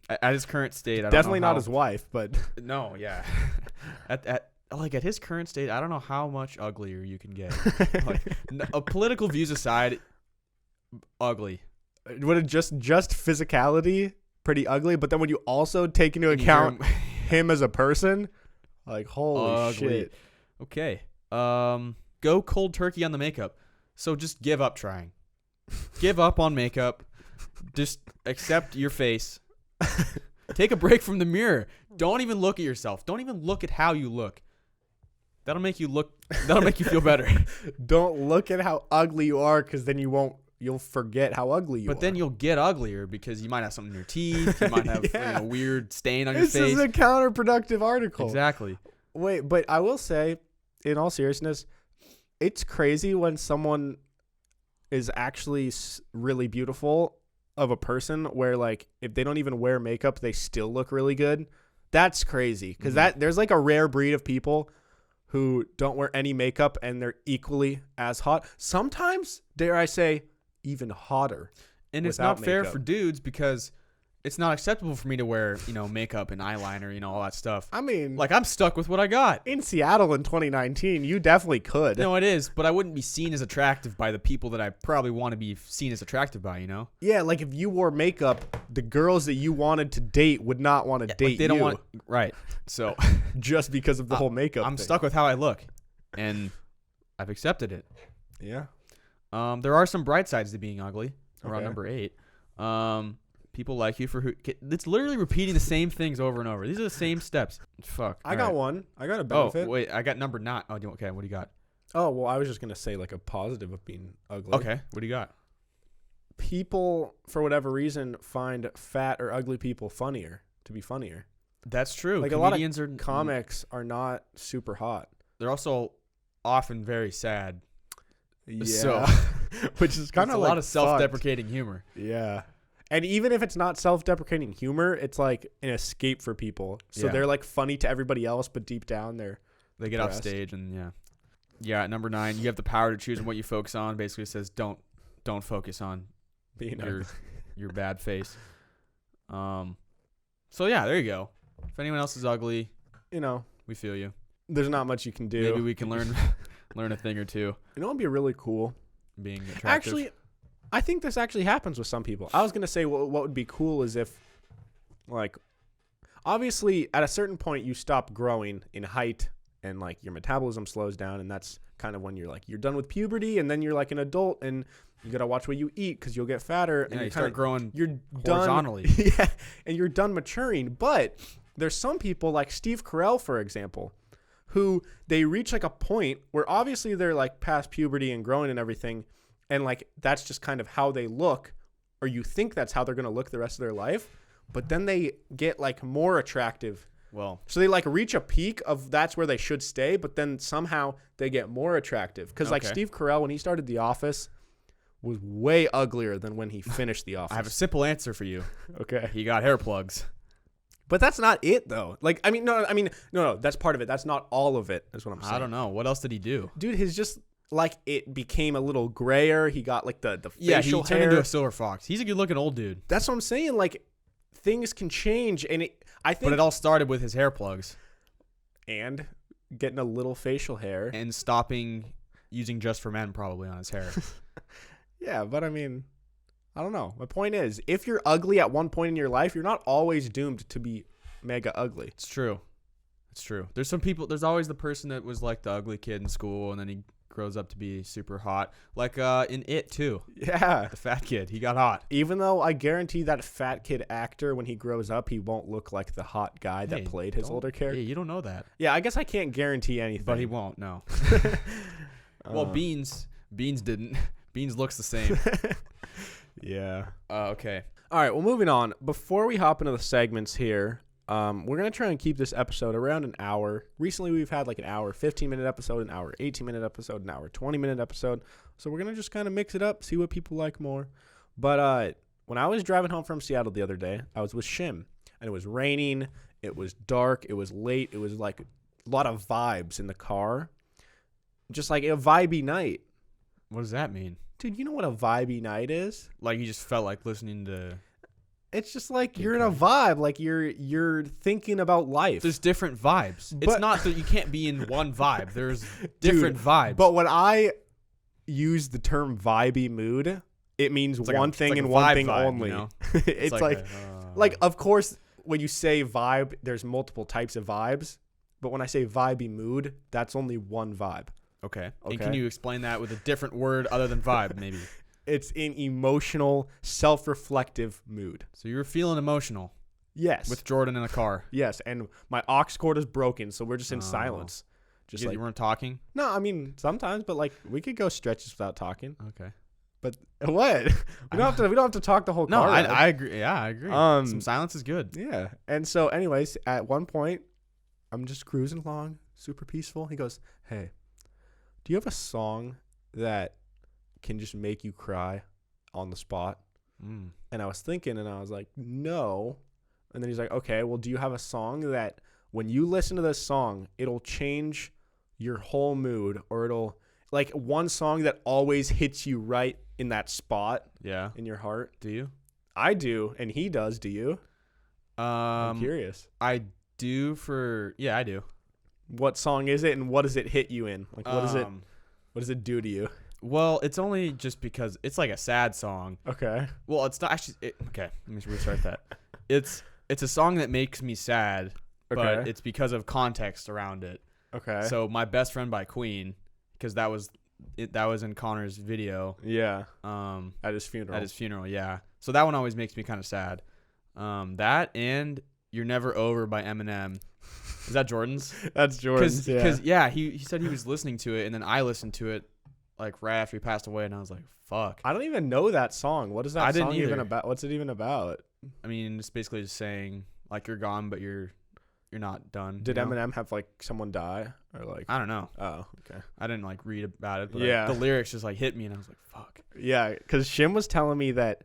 At his current state, I don't definitely know not his wife, but no, yeah. at his current state, I don't know how much uglier you can get. Political views aside, ugly. Would it just physicality pretty ugly? But then when you also take into account him as a person, like holy Ugly. shit. Okay. Go cold turkey on the makeup. So just give up trying. Give up on makeup. Just accept your face. Take a break from the mirror. Don't even look at yourself. Don't even look at how you look. That'll make you feel better. Don't look at how ugly you are, because then you'll forget how ugly you are. But then you'll get uglier because you might have something in your teeth. You might have a weird stain on your this face. is a counterproductive article. Exactly. Wait, but I will say, in all seriousness, it's crazy when someone is actually really beautiful of a person, where like if they don't even wear makeup, they still look really good. That's crazy, because there's like a rare breed of people who don't wear any makeup and they're equally as hot. Sometimes, dare I say, even hotter. And it's not fair for dudes, because it's not acceptable for me to wear, makeup and eyeliner, all that stuff. I mean, Like, I'm stuck with what I got. in Seattle in 2019, you definitely could. No, it is, but I wouldn't be seen as attractive by the people that I probably want to be seen as attractive by, Yeah, like if you wore makeup, the girls that you wanted to date would not want to date Like, they don't you. want, right. So Just because of the whole makeup I'm thing. stuck with how I look, and I've accepted it. Yeah. There are some bright sides to being ugly. Around Okay. number 8. People like you for who. It's literally repeating the same things over and over. These are the same steps. Fuck. I got one. I got a benefit. Oh wait, I got number 9. Oh, okay. What do you got? Oh, well, I was just going to say like a positive of being ugly. Okay. What do you got? People, for whatever reason, find fat or ugly people funnier. That's true. Like a lot Comedians of comics are not super hot. They're also often very sad. Yeah. So, which is kind It's of a like lot of self-deprecating humor. Yeah. And even if it's not self-deprecating humor, it's like an escape for people. So Yeah. they're like funny to everybody else, but deep down They get off depressed. stage and yeah. At number 9, you have the power to choose what you focus on. Basically, it says don't focus on being your ugly. your bad face. So yeah, there you go. If anyone else is ugly, we feel you. There's not much you can do. Maybe we can learn a thing or two. You know what would be really cool? Being attractive. Actually, I think this actually happens with some people. I was going to say what would be cool is if, like, obviously at a certain point you stop growing in height and, like, your metabolism slows down, and that's kind of when you're done with puberty, and then you're, like, an adult, and you got to watch what you eat because you'll get fatter. Yeah, and you start growing you're horizontally. Done, yeah, and you're done maturing. But there's some people, like Steve Carell, for example, who they reach like a point where obviously they're like past puberty and growing and everything, and like that's just kind of how they look, or you think that's how they're going to look the rest of their life, but then they get like more attractive. Well, So they like reach a peak of that's where they should stay, but then somehow they get more attractive. Because like Okay. Steve Carell, when he started The Office, was way uglier than when he finished The Office. I have a simple answer for you. Okay. He got hair plugs. But that's not it, though. Like, no, that's part of it. That's not all of it, is what I'm saying. I don't know. What else did he do? Dude, his just, like, it became a little grayer. He got, like, the Yeah, he facial turned hair. into a silver fox. He's a good-looking old dude. That's what I'm saying. Like, things can change, and I think... But it all started with his hair plugs. And getting a little facial hair. And stopping using Just for Men probably on his hair. Yeah, but I mean, I don't know. My point is, if you're ugly at one point in your life, you're not always doomed to be mega ugly. It's true. It's true. There's some people, there's always the person that was like the ugly kid in school and then he grows up to be super hot. Like in It too. Yeah. The fat kid. He got hot. Even though I guarantee that fat kid actor, when he grows up, he won't look like the hot guy that Hey, played his don't- older character. Yeah, you don't know that. Yeah, I guess I can't guarantee anything. But he won't, no. Well, Beans didn't. Beans looks the same. Yeah. Okay. All right, well, moving on. Before we hop into the segments here, we're going to try and keep this episode around an hour. Recently, we've had like an hour 15-minute episode, an hour 18-minute episode, an hour 20-minute episode. So we're going to just kind of mix it up, see what people like more. But when I was driving home from Seattle the other day, I was with Shim, and it was raining, it was dark, it was late, it was like a lot of vibes in the car. Just like a vibey night. What does that mean? Dude, you know what a vibey night is? Like you just felt like listening to... It's just like you're in a vibe, like you're thinking about life. There's different vibes. It's But- not that you can't be in one vibe. There's different vibes. But when I use the term vibey mood, it means It's like one it's like like and a one vibe thing vibe, only. you know? It's like a, of course when you say vibe, there's multiple types of vibes. But when I say vibey mood, that's only one vibe. Okay. And can you explain that with a different word other than vibe, maybe? It's an emotional, self-reflective mood. So you're feeling emotional. Yes. With Jordan in a car. Yes, and my aux cord is broken, so we're just in silence. Just you weren't talking? No, I mean sometimes, but like we could go stretches without talking. Okay. But what? We don't have to talk the whole car. No, I agree. Yeah, I agree. Some silence is good. Yeah. And so anyways, at one point, I'm just cruising along, super peaceful. He goes, "Hey, do you have a song that can just make you cry on the spot?" And I was thinking, and I was like, "No." And then he's like, "Okay, well, do you have a song that when you listen to this song, it'll change your whole mood, or it'll like one song that always hits you right in that spot in your heart?" Do you? I do, and he does. Do you? I'm curious. I do I do. What song is it, and what does it hit you in? Like, what does it do to you? Well, it's only just because it's like a sad song. Okay. Well, it's not actually. Okay, let me restart that. It's a song that makes me sad, but it's because of context around it. Okay. So My Best Friend by Queen, because that was in Connor's video. Yeah. At his funeral. Yeah. So that one always makes me kind of sad. That and You're Never Over by Eminem. Is that Jordan's? That's Jordan's. Because he said he was listening to it, and then I listened to it like right after he passed away, and I was like, fuck. I don't even know that song. What is that song even either. about? What's it even about? I mean, it's basically just saying like you're gone, but you're not done. Did Eminem have like someone die or like? I don't know. Oh, okay. I didn't like read about it, but the lyrics just like hit me, and I was like, fuck. Yeah, because Shim was telling me that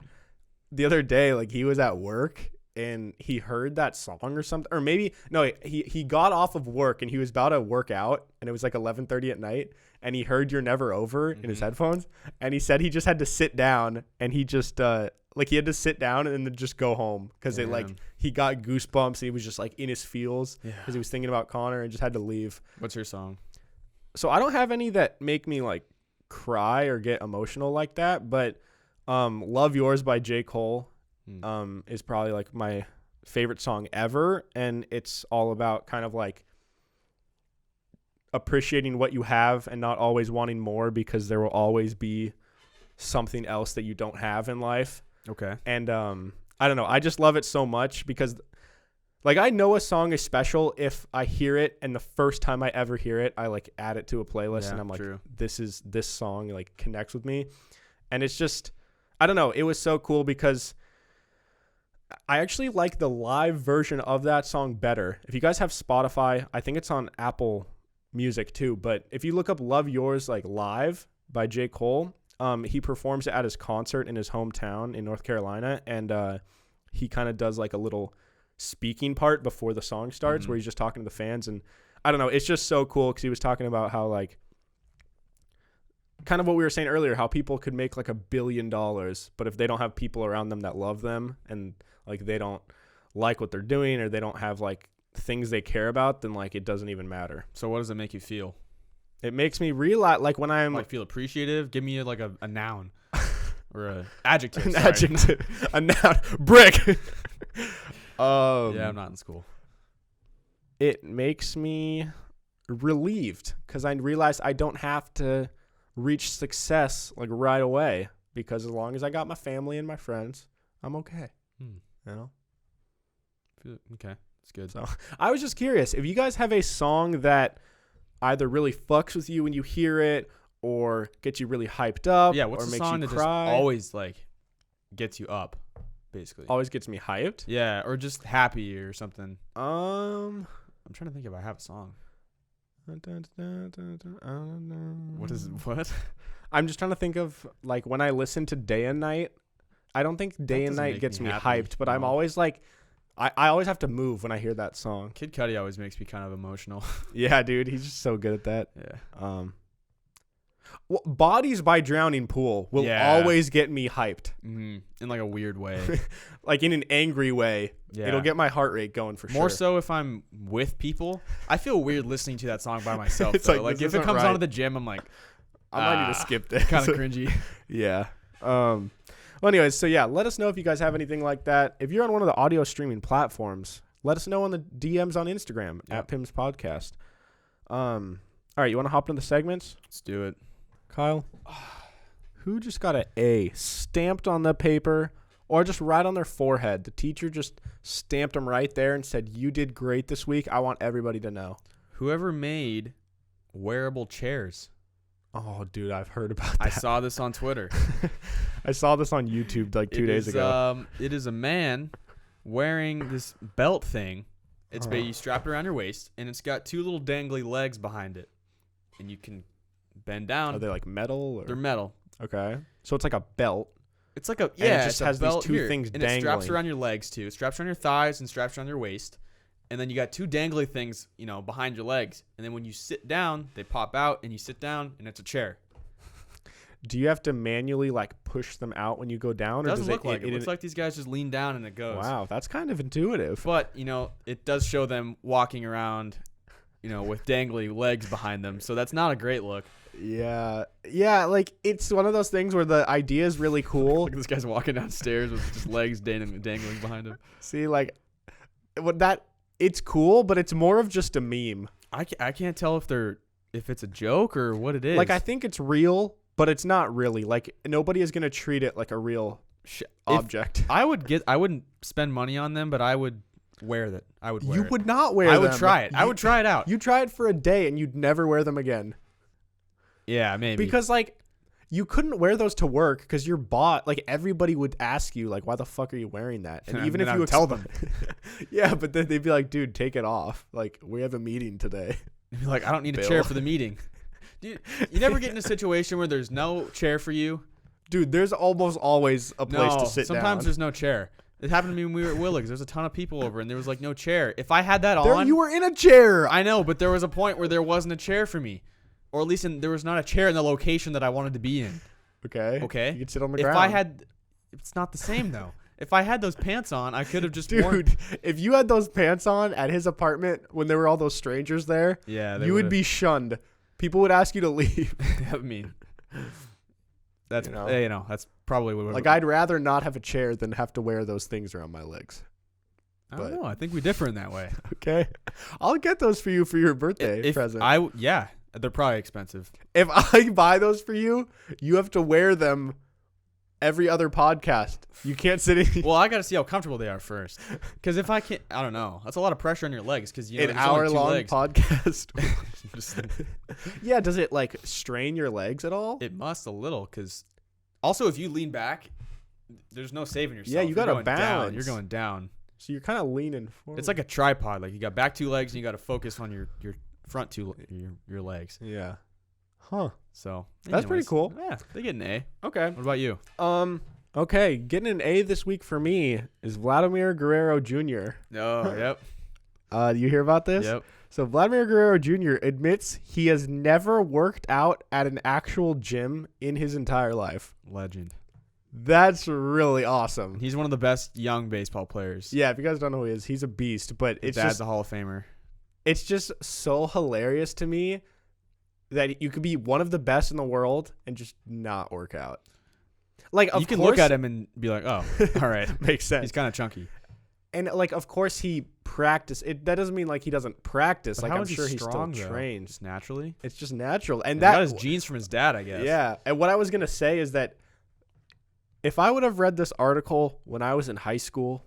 the other day, like he was at work and he heard that song or something, or maybe no, he got off of work and he was about to work out, and it was like 11:30 at night, and he heard You're Never Over in his headphones, and he said he just had to sit down, and he just like he had to sit down and then just go home because it like he got goosebumps and he was just like in his feels because he was thinking about Connor and just had to leave. What's your song? So I don't have any that make me like cry or get emotional like that, but Love Yours by J. Cole is probably like my favorite song ever, and it's all about kind of like appreciating what you have and not always wanting more, because there will always be something else that you don't have in life. Okay. And I don't know, I just love it so much because like I know a song is special if I hear it, and the first time I ever hear it, I like add it to a playlist and I'm like, this song like connects with me. And it's just, I don't know, it was so cool because I actually like the live version of that song better. If you guys have Spotify, I think it's on Apple Music too, but if you look up Love Yours like live by J. Cole, he performs it at his concert in his hometown in North Carolina, and he kind of does like a little speaking part before the song starts where he's just talking to the fans. And I don't know, it's just so cool because he was talking about how like kind of what we were saying earlier, how people could make like $1 billion, but if they don't have people around them that love them and like they don't like what they're doing or they don't have like things they care about, then like it doesn't even matter. So what does it make you feel? It makes me realize like when I'm like feel appreciative. Give me like a noun or a adjective. Adjective, a noun. Brick. Yeah, I'm not in school. It makes me relieved because I realize I don't have to reach success like right away, because as long as I got my family and my friends, I'm okay. You know? Okay, that's good. So I was just curious if you guys have a song that either really fucks with you when you hear it or gets you really hyped up. Yeah, what's or a makes song you that cry? just always like gets you up, basically? Always gets me hyped? Yeah, or just happy or something. I'm trying to think if I have a song. What? I'm just trying to think of like when I listen to Day and Night. I don't think Day and Night gets me hyped, but no. I'm always like, I always have to move when I hear that song. Kid Cudi always makes me kind of emotional. Yeah, dude, he's just so good at that. Yeah. Well, Bodies by Drowning Pool will always get me hyped. In like a weird way. Like in an angry way. Yeah. It'll get my heart rate going for sure. More so if I'm with people. I feel weird listening to that song by myself. It's like if it comes on at the gym, I'm like, I might need to skip this. Kind of cringy. Yeah. Well, Well, anyways, so yeah, let us know if you guys have anything like that. If you're on one of the audio streaming platforms, let us know on the DMs on Instagram at Pim's Podcast. All right, you want to hop into the segments? Let's do it. Kyle, who just got an A stamped on the paper or just right on their forehead? The teacher just stamped them right there and said, "You did great this week. I want everybody to know." Whoever made wearable chairs. Oh, dude, I've heard about that. I saw this on Twitter. I saw this on YouTube like 2 days ago. It is a man wearing this belt thing. It's you strap it around your waist, and it's got two little dangly legs behind it. And you can bend down. Are they like metal? Or? They're metal. Okay. So it's like a belt. It's like a, and it just it's has a belt these two here, things and dangling. it straps around your legs, too. It straps around your thighs and straps around your waist. And then you got two dangly things, behind your legs. And then when you sit down, they pop out, and you sit down, and it's a chair. Do you have to manually push them out when you go down? It doesn't look like it. It looks like these guys just lean down and it goes. Wow, that's kind of intuitive. But, it does show them walking around, with dangly legs behind them. So that's not a great look. Yeah. Yeah, it's one of those things where the idea is really cool. Look at this guy's walking downstairs with just legs dangling behind him. See, it's cool, but it's more of just a meme. I can't tell if it's a joke or what it is. I think it's real, but it's not really. Nobody is going to treat it like a real object. I wouldn't spend money on them, but I would wear that. I would wear You it. would not wear them. I would try it. I would try it out. You try it for a day and you'd never wear them again. Yeah, maybe. Because you couldn't wear those to work because you're bought. Everybody would ask you why the fuck are you wearing that? And even if you would tell them, yeah, but then they'd be like, dude, take it off. We have a meeting today. You'd be like, I don't need a chair for the meeting. Dude, you never get in a situation where there's no chair for you? Dude, there's almost always a place to sit down. Sometimes there's no chair. It happened to me when we were at Willig's. There's a ton of people over, and there was no chair. If I had that on, you were in a chair. I know, but there was a point where there wasn't a chair for me, or at least there was not a chair in the location that I wanted to be in. Okay. You could sit on the ground. If I had, it's not the same though. If I had those pants on, I could have just worn. If you had those pants on at his apartment when there were all those strangers there, you would be shunned. People would ask you to leave. I mean, that's that's probably what. I'd rather not have a chair than have to wear those things around my legs. I don't know. I think we differ in that way. Okay, I'll get those for you for your birthday present. They're probably expensive. If I buy those for you, you have to wear them every other podcast. You can't sit in. Well, I got to see how comfortable they are first. Because if I can't, I don't know. That's a lot of pressure on your legs. Because an hour-long podcast. Yeah, does it strain your legs at all? It must a little. Because also, if you lean back, there's no saving yourself. Yeah, you got to balance. You're going down. So you're kind of leaning forward. It's like a tripod. You got back two legs and you got to focus on your front two your legs. Yeah. Huh. So that's pretty cool. Yeah, they get an A. Okay. What about you? Okay, getting an A this week for me is Vladimir Guerrero Jr. Oh, yep. You hear about this? Yep. So Vladimir Guerrero Jr. admits he has never worked out at an actual gym in his entire life. Legend. That's really awesome. He's one of the best young baseball players. Yeah, if you guys don't know who he is, he's a beast. But His dad's a Hall of Famer. It's just so hilarious to me that you could be one of the best in the world and just not work out. You can look at him and be like, oh, all right. Makes sense. He's kind of chunky. And of course he practiced. That doesn't mean he doesn't practice. But I'm sure he still trains. Just naturally. It's just natural. And he got his genes from his dad, I guess. Yeah. And what I was gonna say is that if I would have read this article when I was in high school,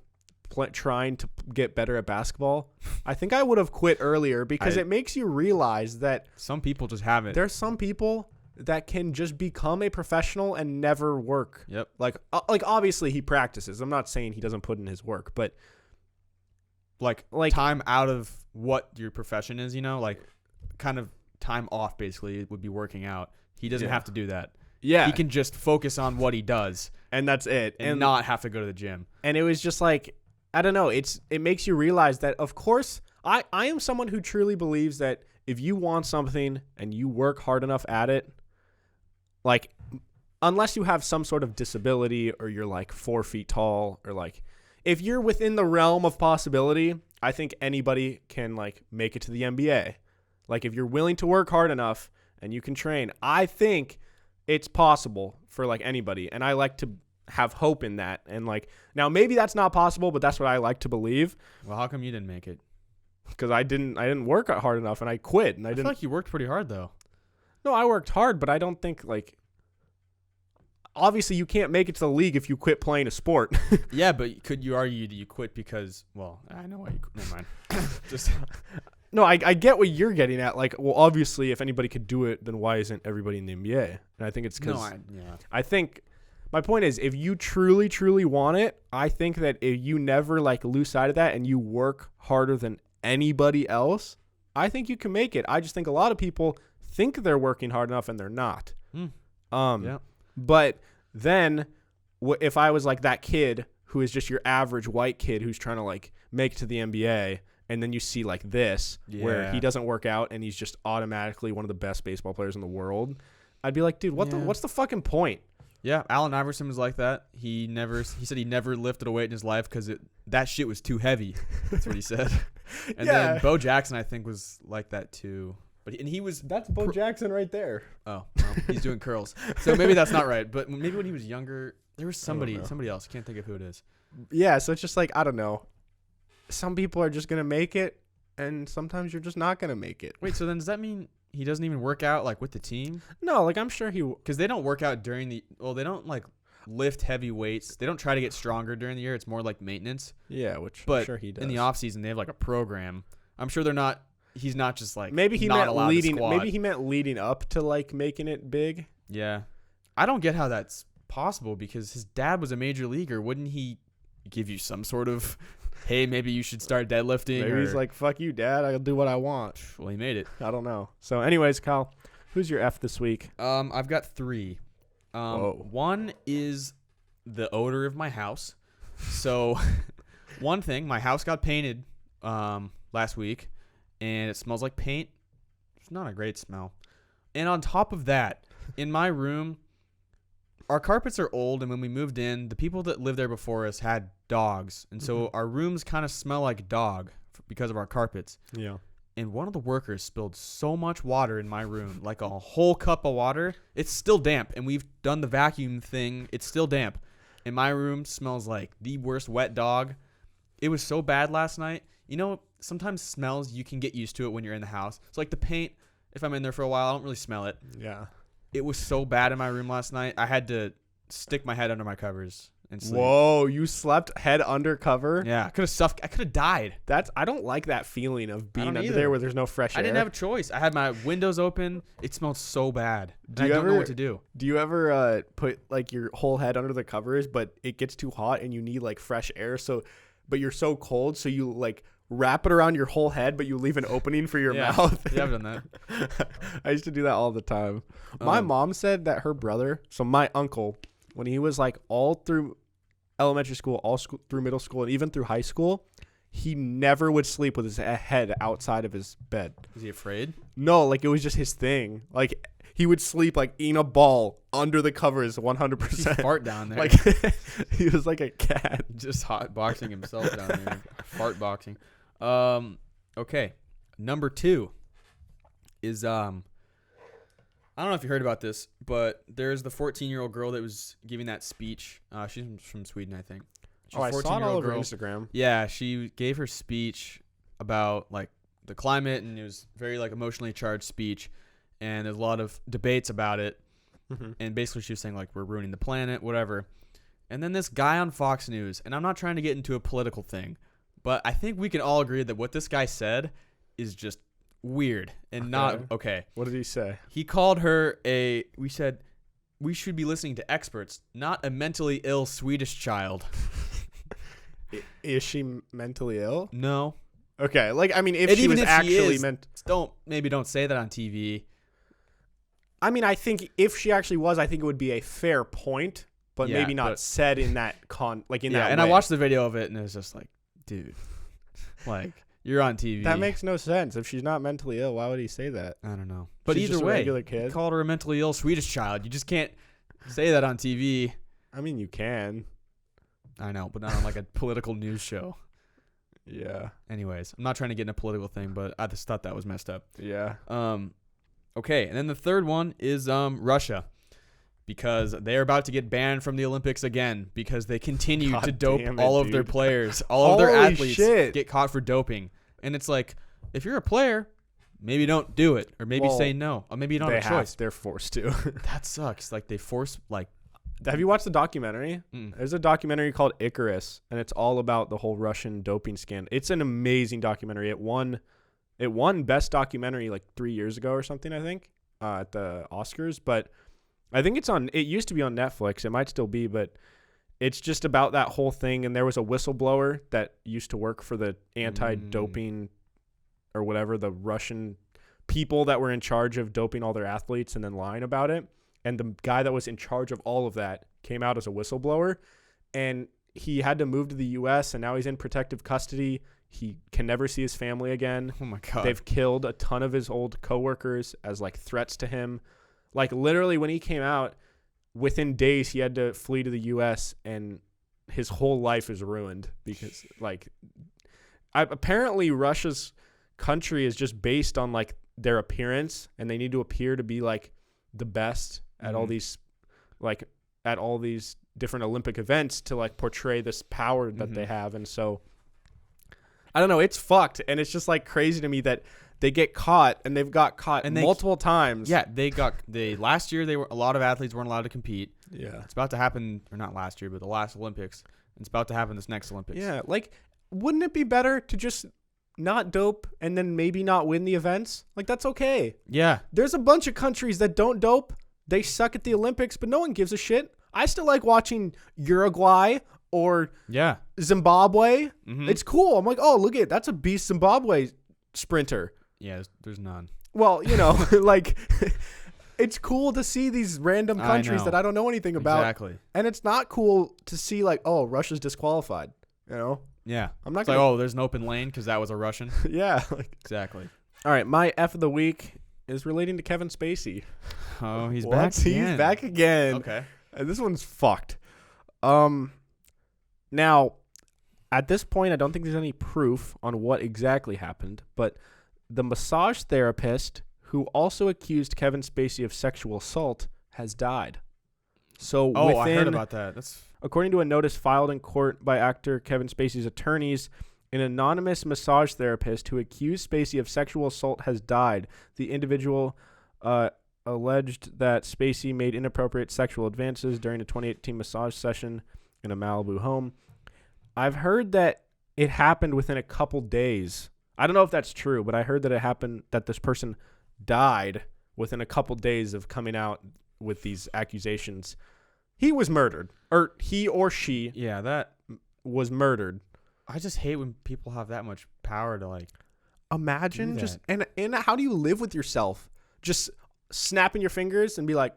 trying to get better at basketball, I think I would have quit earlier because it makes you realize that some people just have it. There's some people that can just become a professional and never work. Yep. Obviously he practices. I'm not saying he doesn't put in his work, but time out of what your profession is, kind of time off basically would be working out. He doesn't have to do that. Yeah. He can just focus on what he does. And that's it. And not have to go to the gym. And it was just I don't know. It makes you realize that, of course, I am someone who truly believes that if you want something and you work hard enough at it, unless you have some sort of disability or you're 4 feet tall or if you're within the realm of possibility, I think anybody can make it to the NBA. If you're willing to work hard enough and you can train, I think it's possible for anybody. And I like to have hope in that. And like now maybe that's not possible, but that's what I like to believe. Well, how come you didn't make it? Because I didn't work hard enough, and I quit. And I feel didn't. like you worked pretty hard though. No, I worked hard, but I don't think like. Obviously, you can't make it to the league if you quit playing a sport. Yeah, but could you argue that you quit because? Well, I know why you. Never mind. Just. No, I get what you're getting at. Like, well, obviously, if anybody could do it, then why isn't everybody in the NBA? And I think it's because I think my point is, if you truly, truly want it, I think that if you never like lose sight of that and you work harder than anybody else, I think you can make it. I just think a lot of people think they're working hard enough and they're not. Yeah. But then if I was like that kid who is just your average white kid who's trying to like make it to the NBA, and then you see like this where he doesn't work out and he's just automatically one of the best baseball players in the world, I'd be like, dude, what's the fucking point? Yeah, Allen Iverson was like that. He said he never lifted a weight in his life because that shit was too heavy. That's what he said. And then Bo Jackson, I think, was like that too. That's Bo Jackson right there. Oh, well, he's doing curls. So maybe that's not right. But maybe when he was younger, there was somebody else. Can't think of who it is. Yeah, so it's just like, I don't know. Some people are just going to make it, and sometimes you're just not going to make it. Wait, so then does that mean he doesn't even work out like with the team? No, like I'm sure because they don't work out during they don't like lift heavy weights. They don't try to get stronger during the year. It's more like maintenance. Yeah, which but I'm sure he does. In the off season, they have like a program. I'm sure he's not just like maybe he not meant allowed leading. to squat. Maybe he meant leading up to like making it big. Yeah, I don't get how that's possible because his dad was a major leaguer. Wouldn't he give you some sort of, hey, maybe you should start deadlifting? Maybe he's like, fuck you, Dad. I'll do what I want. Well, he made it. I don't know. So, anyways, Kyle, who's your F this week? I've got 3. One is the odor of my house. So, one thing, my house got painted last week, and it smells like paint. It's not a great smell. And on top of that, in my room, our carpets are old, and when we moved in, the people that lived there before us had dogs. And so our rooms kind of smell like dog because of our carpets. Yeah. And one of the workers spilled so much water in my room, like a whole cup of water. It's still damp, and we've done the vacuum thing. It's still damp. And my room smells like the worst wet dog. It was so bad last night. You know, sometimes smells, you can get used to it when you're in the house. So like the paint, if I'm in there for a while, I don't really smell it. Yeah. It was so bad in my room last night. I had to stick my head under my covers and sleep. Whoa, you slept head under cover? Yeah, I could have died. I don't like that feeling of being under either. there where there's no fresh air. I didn't have a choice. I had my windows open. It smelled so bad. I don't know what to do. Do you ever put like your whole head under the covers, but it gets too hot and you need like fresh air? But you're so cold, so you like wrap it around your whole head, but you leave an opening for your mouth. Yeah, I've done that. I used to do that all the time. My mom said that her brother, so my uncle, when he was like all through elementary school, through middle school, and even through high school, he never would sleep with his head outside of his bed. Was he afraid? No, like it was just his thing. Like he would sleep like in a ball under the covers 100%. He fart down there. Like he was like a cat. Just hot boxing himself down there. Fart boxing. Okay. Number 2 is I don't know if you heard about this, but there's the 14-year-old girl that was giving that speech. She's from Sweden, I think. I saw it all over Instagram. Yeah, she gave her speech about like the climate, and it was very like emotionally charged speech, and there's a lot of debates about it. Mm-hmm. And basically she was saying like we're ruining the planet, whatever. And then this guy on Fox News, and I'm not trying to get into a political thing, but I think we can all agree that what this guy said is just weird and not okay. What did he say? He called her we said we should be listening to experts, not a mentally ill Swedish child. Is she mentally ill? No. Okay, like I mean, if she was actually meant, don't say that on TV. I mean, I think if she actually was, I think it would be a fair point, but maybe not said in that that and way. I watched the video of it, and it was just like, dude, like you're on TV. That makes no sense. If she's not mentally ill, why would he say that? I don't know. But she's either just way, a regular kid. He called her a mentally ill Swedish child. You just can't say that on TV. I mean, you can. I know, but not on like a political news show. Yeah. Anyways, I'm not trying to get in a political thing, but I just thought that was messed up. Yeah. Okay, and then the third one is Russia, because they're about to get banned from the Olympics again because they continue God to dope damn it, all of their dude. players. All of their Holy athletes shit. get caught for doping. And it's like, if you're a player, maybe don't do it. Or maybe say no. Or maybe you don't have a choice. They're forced to. That sucks. Like, they force, like... Have you watched the documentary? Mm. There's a documentary called Icarus, and it's all about the whole Russian doping scandal. It's an amazing documentary. It won Best Documentary like 3 years ago or something, I think, at the Oscars. But I think it used to be on Netflix. It might still be, but it's just about that whole thing. And there was a whistleblower that used to work for the anti-doping or whatever, the Russian people that were in charge of doping all their athletes and then lying about it. And the guy that was in charge of all of that came out as a whistleblower, and he had to move to the U.S., and now he's in protective custody. He can never see his family again. Oh, my God. They've killed a ton of his old coworkers as, like, threats to him. Like, literally, when he came out, within days, he had to flee to the U.S., and his whole life is ruined because, like, apparently Russia's country is just based on, like, their appearance, and they need to appear to be, like, the best at all these, like, at all these different Olympic events to, like, portray this power that they have. And so I don't know, it's fucked. And it's just, like, crazy to me that they get caught, and they've got caught and multiple times. Yeah, last year a lot of athletes weren't allowed to compete. Yeah. It's about to happen, or not last year, but the last Olympics. It's about to happen this next Olympics. Yeah, like, wouldn't it be better to just not dope and then maybe not win the events? Like, that's okay. Yeah. There's a bunch of countries that don't dope. They suck at the Olympics, but no one gives a shit. I still like watching Uruguay or Zimbabwe. Mm-hmm. It's cool. I'm like, oh, look at it. That's a beast Zimbabwe sprinter. Yeah, there's none. Well, like, it's cool to see these random countries that I don't know anything about. Exactly. And it's not cool to see, like, oh, Russia's disqualified, Yeah. I'm not it's like, oh, there's an open lane because that was a Russian. Yeah. Exactly. All right, my F of the week is relating to Kevin Spacey. Oh, he's What? back again. He's back again. Okay. And this one's fucked. Now, at this point, I don't think there's any proof on what exactly happened, but the massage therapist who also accused Kevin Spacey of sexual assault has died. So I heard about that. According to a notice filed in court by actor Kevin Spacey's attorneys, an anonymous massage therapist who accused Spacey of sexual assault has died. The individual alleged that Spacey made inappropriate sexual advances during a 2018 massage session in a Malibu home. I've heard that it happened within a couple days. I don't know if that's true, but I heard that it happened that this person died within a couple days of coming out with these accusations. He was murdered, or he or she that was murdered. I just hate when people have that much power to, like, imagine just and how do you live with yourself? Just snapping your fingers and be like,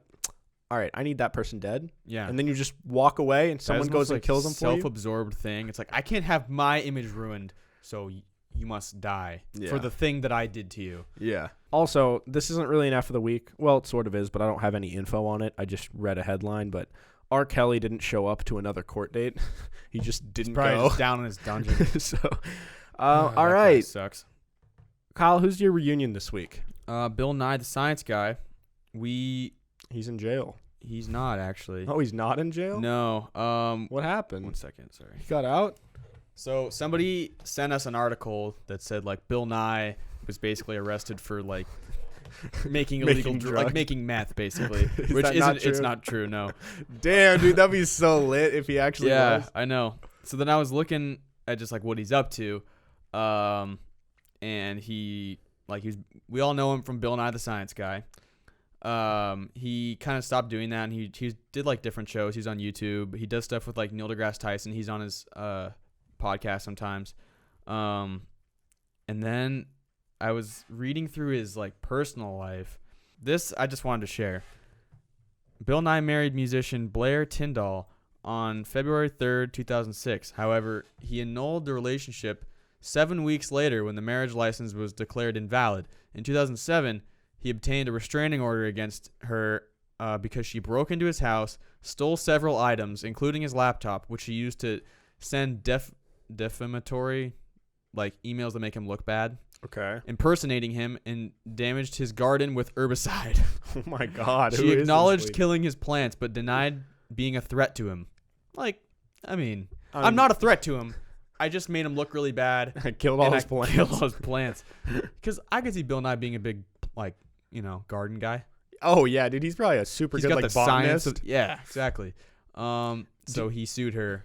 all right, I need that person dead. Yeah. And then you just walk away and someone goes and kills them for you. Self-absorbed thing. It's like, I can't have my image ruined, so you must die for the thing that I did to you. Yeah. Also, this isn't really an F of the week. Well, it sort of is, but I don't have any info on it. I just read a headline, but R. Kelly didn't show up to another court date. He just didn't go. Just down in his dungeon. So, all right. Sucks. Kyle, who's your reunion this week? Bill Nye, the science guy. He's in jail. He's not, actually. Oh, he's not in jail? No. What happened? 1 second. Sorry. He got out? So somebody sent us an article that said, like, Bill Nye was basically arrested for, like, making illegal drugs, like making meth, basically. Which isn't. It's not true. No. Damn, dude, that'd be so lit if he actually was. Yeah, I know. So then I was looking at just, like, what he's up to, and we all know him from Bill Nye the Science Guy. He kind of stopped doing that, and he did, like, different shows. He's on YouTube. He does stuff with, like, Neil deGrasse Tyson. He's on his podcast sometimes. And then I was reading through his, like, personal life. This I just wanted to share. Bill Nye married musician Blair Tyndall on February 3rd, 2006. However, he annulled the relationship 7 weeks later when the marriage license was declared invalid. In 2007, he obtained a restraining order against her because she broke into his house, stole several items, including his laptop, which she used to send defamatory, like, emails that make him look bad. Okay. impersonating him and damaged his garden with herbicide. Oh my God. She acknowledged killing his plants, but denied being a threat to him. Like, I mean, I'm not a threat to him. I just made him look really bad. I killed all his plants. Killed all his plants. Because I could see Bill Nye being a big, like, garden guy. Oh yeah, dude. He's probably a super He's good got like the science botanist. yeah, exactly. So he sued her.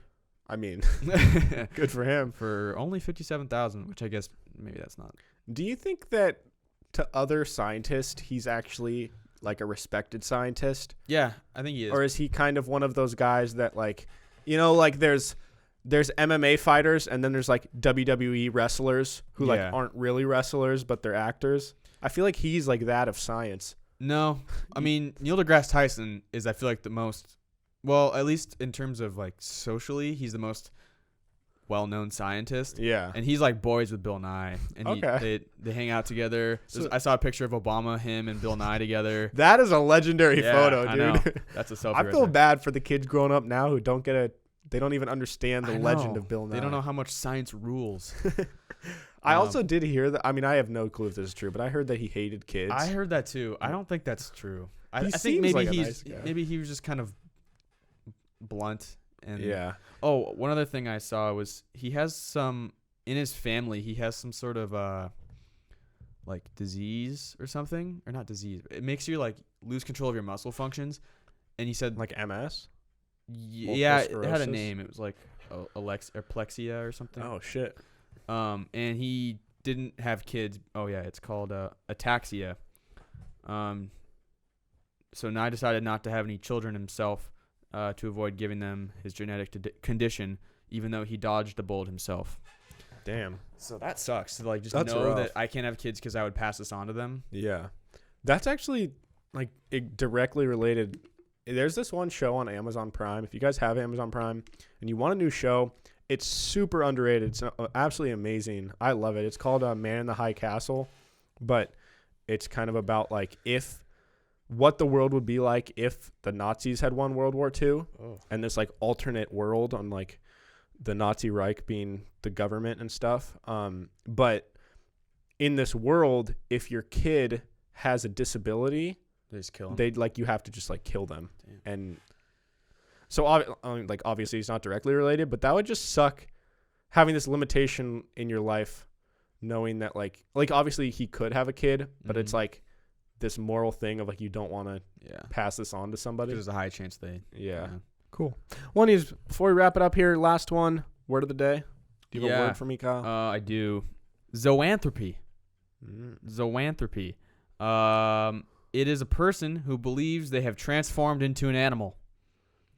I mean, good for him. For only $57,000, which I guess maybe that's not. Do you think that to other scientists, he's actually like a respected scientist? Yeah, I think he is. Or is he kind of one of those guys that like, like there's MMA fighters and then there's like WWE wrestlers who like aren't really wrestlers, but they're actors. I feel like he's like that of science. No, I mean, Neil deGrasse Tyson is, I feel like, the most, well, at least in terms of like socially, he's the most well-known scientist. Yeah. And he's like boys with Bill Nye. And they hang out together. So, I saw a picture of Obama, him, and Bill Nye together. That is a legendary photo, dude. I know. That's a selfie. I feel bad for the kids growing up now who don't they don't even understand the legend of Bill Nye. They don't know how much science rules. I also did hear that. I mean, I have no clue if this is true, but I heard that he hated kids. I heard that too. I don't think that's true. I think seems maybe like a nice guy. maybe he was just kind of blunt. And yeah. Oh, one other thing I saw was he has some in his family. He has some sort of like disease or something, or not disease. It makes you like lose control of your muscle functions. And he said like MS. Yeah, it had a name. It was like plexia or something. Oh shit. And he didn't have kids. Oh yeah, it's called ataxia. So Nye decided not to have any children himself, to avoid giving them his genetic condition, even though he dodged a bullet himself. Damn. So that sucks. To, like, just That's know rough. that I can't have kids because I would pass this on to them. Yeah, that's actually like directly related. There's this one show on Amazon Prime. If you guys have Amazon Prime and you want a new show, it's super underrated. It's absolutely amazing. I love it. It's called Man in the High Castle, but it's kind of about like what the world would be like if the Nazis had won World War II, and this like alternate world on like the Nazi Reich being the government and stuff. But in this world, if your kid has a disability, they just kill them. They'd like you have to just like kill them. Damn. And so like obviously it's not directly related, but that would just suck having this limitation in your life, knowing that like obviously he could have a kid, but it's like this moral thing of like you don't want to pass this on to somebody. There's a high chance they. Yeah. Cool. One is before we wap it up here, last one, word of the day. Do you have a word for me, Kyle? I do. Zoanthropy. Zoanthropy. It is a person who believes they have transformed into an animal.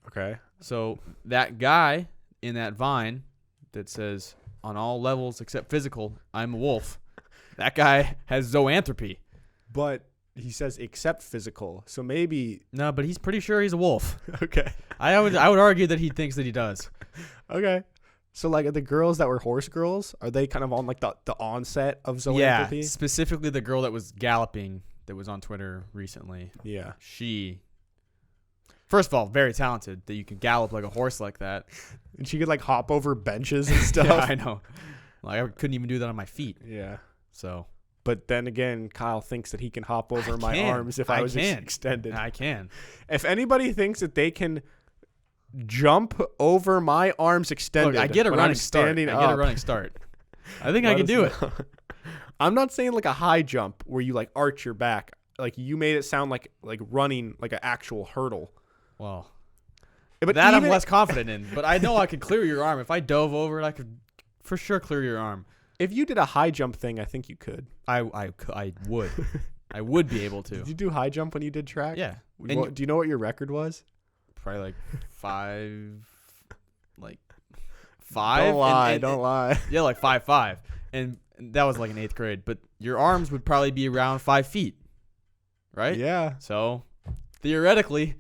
Okay. So that guy in that Vine that says, on all levels except physical, I'm a wolf. That guy has zoanthropy. But he says except physical. So maybe. No, but he's pretty sure he's a wolf. Okay. I would argue that he thinks that he does. Okay. So like the girls that were horse girls, are they kind of on like the onset of zoanthropy? Yeah, specifically the girl that was galloping that was on Twitter recently. Yeah. She, first of all, very talented that you can gallop like a horse like that. And she could like hop over benches and stuff. Yeah, I know. Like I couldn't even do that on my feet. Yeah. So. But then again, Kyle thinks that he can hop over my arms if I was extended. I can. If anybody thinks that they can jump over my arms extended, look, I get a running start. I get a running start. I think I can do it. I'm not saying like a high jump where you like arch your back. Like you made it sound like running like an actual hurdle. Well, but that I'm less confident in. But I know I could clear your arm. If I dove over it, I could for sure clear your arm. If you did a high jump thing, I think you could. I would. I would be able to. Did you do high jump when you did track? Yeah. Do you know what your record was? Probably like 5. Like 5. Don't lie. Yeah, like 5'5". And that was like in 8th grade. But your arms would probably be around 5 feet. Right? Yeah. So theoretically,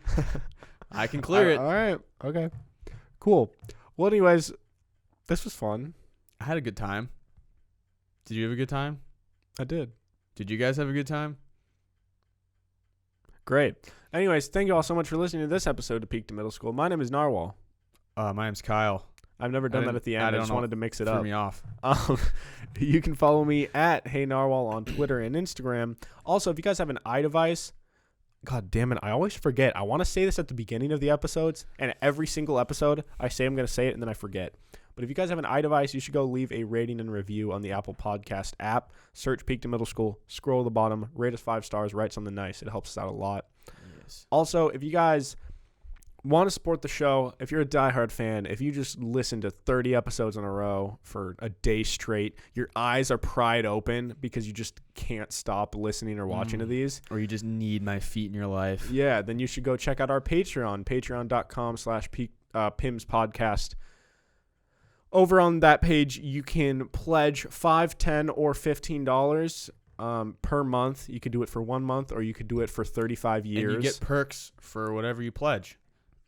I can clear it. All right. Okay. Cool. Well, anyways, this was fun. I had a good time. Did you have a good time? I did. Did you guys have a good time? Great. Anyways, thank you all so much for listening to this episode of Peak to Middle School. My name is Narwhal. My name's Kyle. I've never done that at the end. I just wanted to mix it up. Threw me off. You can follow me at Hey Narwhal on Twitter and Instagram. Also, if you guys have an iDevice, God damn it, I always forget. I want to say this at the beginning of the episodes, and every single episode, I say I'm going to say it, and then I forget. But if you guys have an iDevice, you should go leave a rating and review on the Apple Podcast app. Search Peak to Middle School, scroll to the bottom, rate us 5 stars, write something nice. It helps us out a lot. Yes. Also, if you guys want to support the show, if you're a diehard fan, if you just listen to 30 episodes in a row for a day straight, your eyes are pried open because you just can't stop listening or watching to these. Or you just need my feet in your life. Yeah, then you should go check out our Patreon, patreon.com/PIMS podcast. Over on that page, you can pledge $5, $10, or $15 per month. You could do it for 1 month, or you could do it for 35 years. And you get perks for whatever you pledge.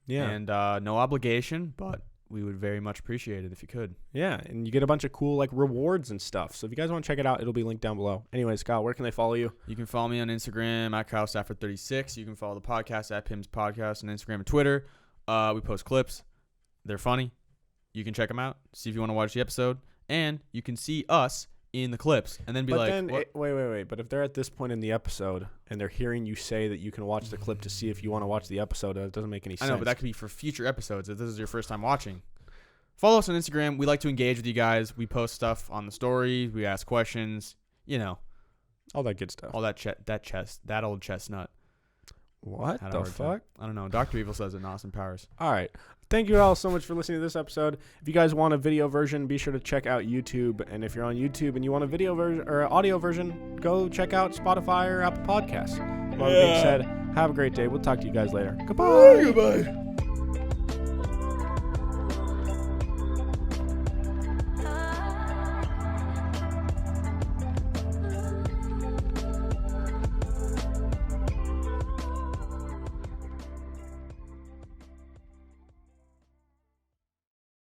Yeah. And no obligation, but we would very much appreciate it if you could. Yeah, and you get a bunch of cool like rewards and stuff. So if you guys want to check it out, it'll be linked down below. Anyways, Kyle, where can they follow you? You can follow me on Instagram at KyleStafford36. You can follow the podcast at Pims Podcast on Instagram and Twitter. We post clips. They're funny. You can check them out, see if you want to watch the episode, and you can see us in the clips and then be wait. But if they're at this point in the episode and they're hearing you say that you can watch the clip to see if you want to watch the episode, it doesn't make any sense. I know, but that could be for future episodes if this is your first time watching. Follow us on Instagram. We like to engage with you guys. We post stuff on the story. We ask questions. You know, all that good stuff. All that that old chestnut. What the fuck? I don't know. Dr. Evil says it in Austin Powers. All right. Thank you all so much for listening to this episode. If you guys want a video version, be sure to check out YouTube. And if you're on YouTube and you want a video version or audio version, go check out Spotify or Apple Podcasts. With that being said, have a great day. We'll talk to you guys later. Goodbye. Goodbye.